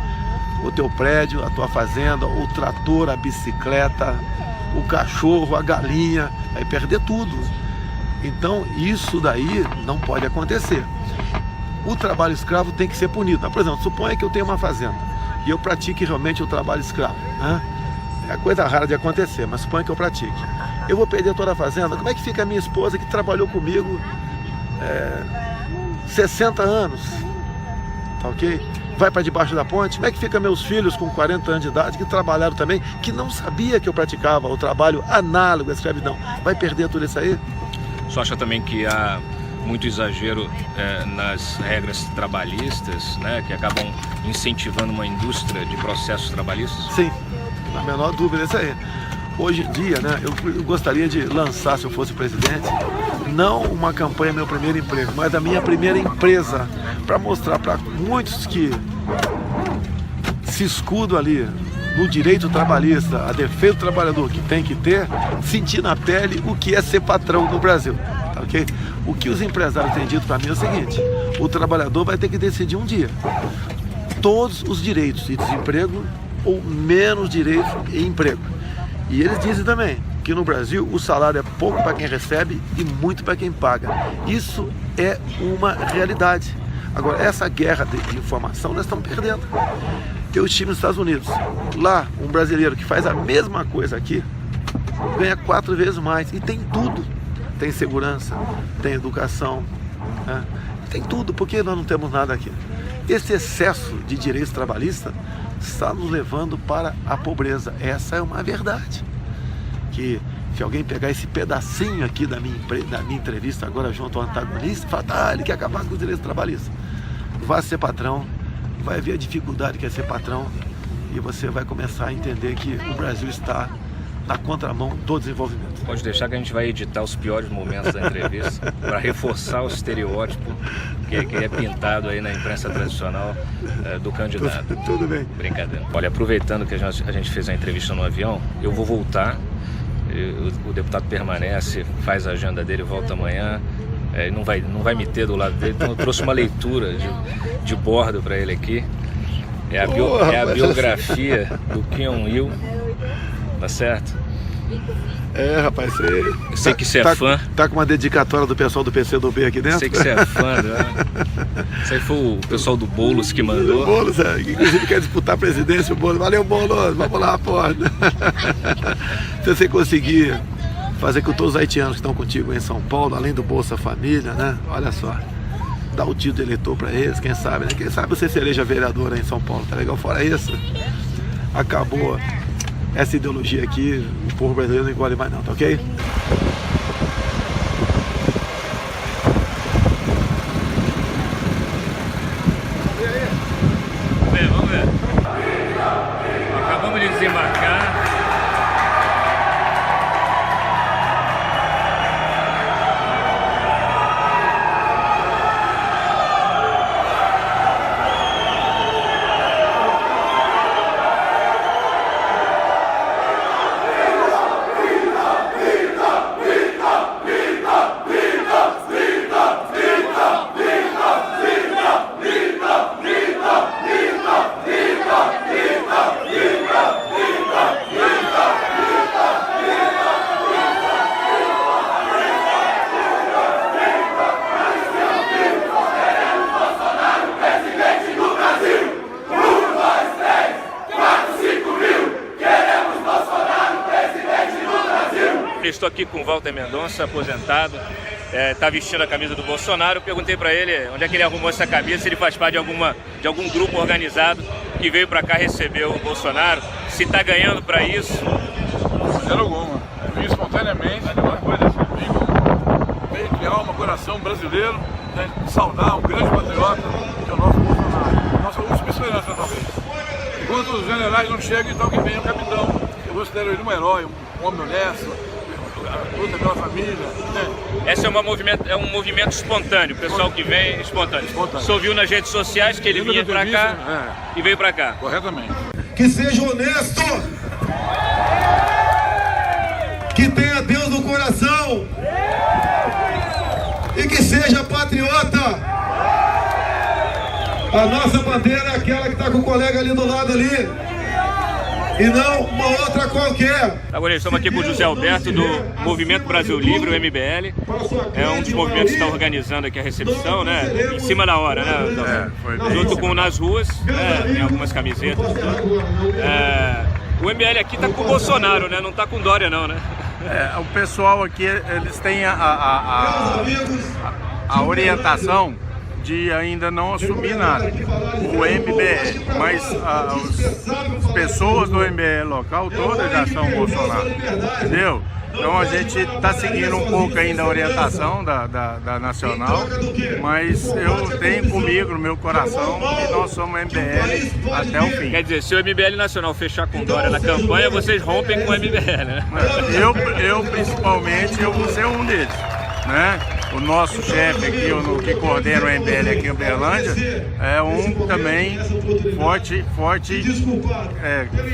o teu prédio, a tua fazenda, o trator, a bicicleta, o cachorro, a galinha, vai perder tudo. Então isso daí não pode acontecer. O trabalho escravo tem que ser punido. Mas, por exemplo, suponha que eu tenho uma fazenda e eu pratique realmente o trabalho escravo, né? É coisa rara de acontecer, mas suponha que eu pratique. Eu vou perder toda a fazenda. Como é que fica a minha esposa que trabalhou comigo 60 anos? Tá ok? Vai para debaixo da ponte? Como é que fica meus filhos com 40 anos de idade que trabalharam também, que não sabia que eu praticava o trabalho análogo à escravidão? Vai perder tudo isso aí? Você acha também que há muito exagero nas regras trabalhistas, né, que acabam incentivando uma indústria de processos trabalhistas? Sim, na menor dúvida isso aí. Hoje em dia, né, eu gostaria de lançar, se eu fosse presidente, não uma campanha Meu Primeiro Emprego, mas a minha primeira empresa, para mostrar para muitos que se escudam ali no direito trabalhista, a defesa do trabalhador que tem que ter, sentir na pele o que é ser patrão no Brasil. Tá ok? O que os empresários têm dito para mim é o seguinte: o trabalhador vai ter que decidir um dia todos os direitos de desemprego ou menos direitos e emprego. E eles dizem também que no Brasil o salário é pouco para quem recebe e muito para quem paga. Isso é uma realidade. Agora, essa guerra de informação nós estamos perdendo. Tem os times nos Estados Unidos. Lá, um brasileiro que faz a mesma coisa aqui ganha 4 vezes mais. E tem tudo. Tem segurança, tem educação, né? Tem tudo. Por que nós não temos nada aqui? Esse excesso de direitos trabalhistas está nos levando para a pobreza. Essa é uma verdade. Que se alguém pegar esse pedacinho aqui da minha entrevista agora junto ao antagonista e falar, ele quer acabar com os direitos trabalhistas, vai ser patrão, vai ver a dificuldade que é ser patrão e você vai começar a entender que o Brasil está na contramão do desenvolvimento. Pode deixar que a gente vai editar os piores momentos da entrevista para reforçar o estereótipo que é pintado aí na imprensa tradicional do candidato. Tudo bem. Brincadeira. Olha, aproveitando que a gente fez a entrevista no avião, eu vou voltar. O deputado permanece, faz a agenda dele, volta amanhã. Não vai me ter do lado dele, então eu trouxe uma leitura de bordo para ele aqui. É a biografia do Kim Jong-il, tá certo? Rapaz, eu sei que você é fã. Tá com uma dedicatória do pessoal do PCdoB aqui dentro? Sei que você é fã, né? Isso aí foi o pessoal do Boulos que mandou. O Boulos, que inclusive quer disputar a presidência, o Boulos. Valeu, Boulos, vamos lá, porra. Se você conseguir fazer com todos os haitianos que estão contigo em São Paulo, além do Bolsa Família, né? Olha só, dá o título de eleitor para eles, quem sabe, né? Quem sabe você se eleja vereador aí em São Paulo, tá legal? Fora isso, acabou essa ideologia aqui, o povo brasileiro não engole mais não, tá ok? Vamos ver. Acabamos de desembarcar. Estou aqui com o Walter Mendonça, aposentado, está vestindo a camisa do Bolsonaro. Eu perguntei para ele onde é que ele arrumou essa camisa, se ele faz parte de algum grupo organizado que veio para cá receber o Bolsonaro, se está ganhando para isso. De maneira alguma. Vim espontaneamente, veio de alma, coração brasileiro, né, saudar um grande patriota, que é o nosso Bolsonaro. Nossa última esperança, talvez. Enquanto os generais não chegam, então que vem o capitão. Eu considero ele um herói, um homem honesto, luta pela família, né? Esse é um movimento espontâneo, o pessoal que vem espontâneo. Você ouviu nas redes sociais que ele vinha pra cá e veio pra cá. Corretamente. Que seja honesto, que tenha Deus no coração e que seja patriota. A nossa bandeira é aquela que está com o colega ali do lado ali. E não uma outra qualquer. Agora estamos aqui com o José Alberto do Movimento Brasil Livre, o MBL. É um dos movimentos que está organizando aqui a recepção, né? Em cima da hora, né? Junto com Nas Ruas, né? Tem algumas camisetas. O MBL aqui está com o Bolsonaro, né? Não está com Dória não, né? O pessoal aqui, eles têm a orientação de ainda não assumir nada, o MBL, mas as pessoas do MBL local todas já são Bolsonaro, entendeu? Então a gente está seguindo um pouco ainda a orientação da Nacional, mas eu tenho comigo no meu coração que nós somos MBL até o fim. Quer dizer, se o MBL Nacional fechar com Dória na campanha, vocês rompem com o MBL, né? Eu principalmente, eu vou ser um deles, né? O nosso chefe aqui, que coordena o MBL aqui em Uberlândia, é um também forte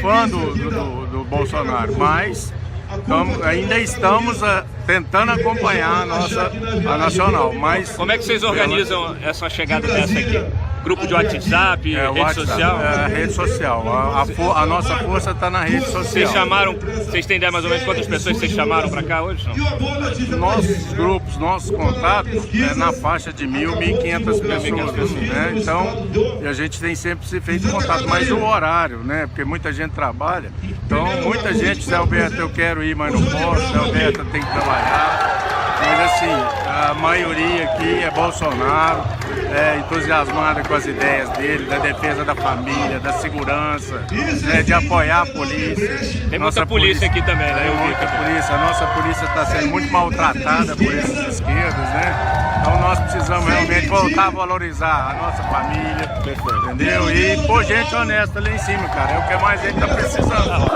fã do Bolsonaro, mas ainda estamos tentando acompanhar a Nacional. Mas como é que vocês organizam essa chegada dessa aqui? Grupo de WhatsApp, rede social? Rede social. A nossa força está na rede social. Vocês têm ideia mais ou menos quantas pessoas vocês chamaram para cá hoje? Não? Nossos grupos, nossos contatos é na faixa de 1.000, 1.500 pessoas. Né? Então, a gente tem sempre se feito contato, mas o horário, né? Porque muita gente trabalha. Então, muita gente, Zé Alberto, eu quero ir, mas não posso. Zé Alberto, tem que trabalhar. Mas assim, a maioria aqui é Bolsonaro, entusiasmada com as ideias dele, da defesa da família, da segurança, né, de apoiar a polícia. Tem muita polícia aqui também, né? Tem muita polícia. A nossa polícia está sendo muito maltratada por esses esquerdos, né? Então nós precisamos realmente voltar a valorizar a nossa família, entendeu? E pôr gente honesta lá em cima, cara. É o que mais a gente está precisando.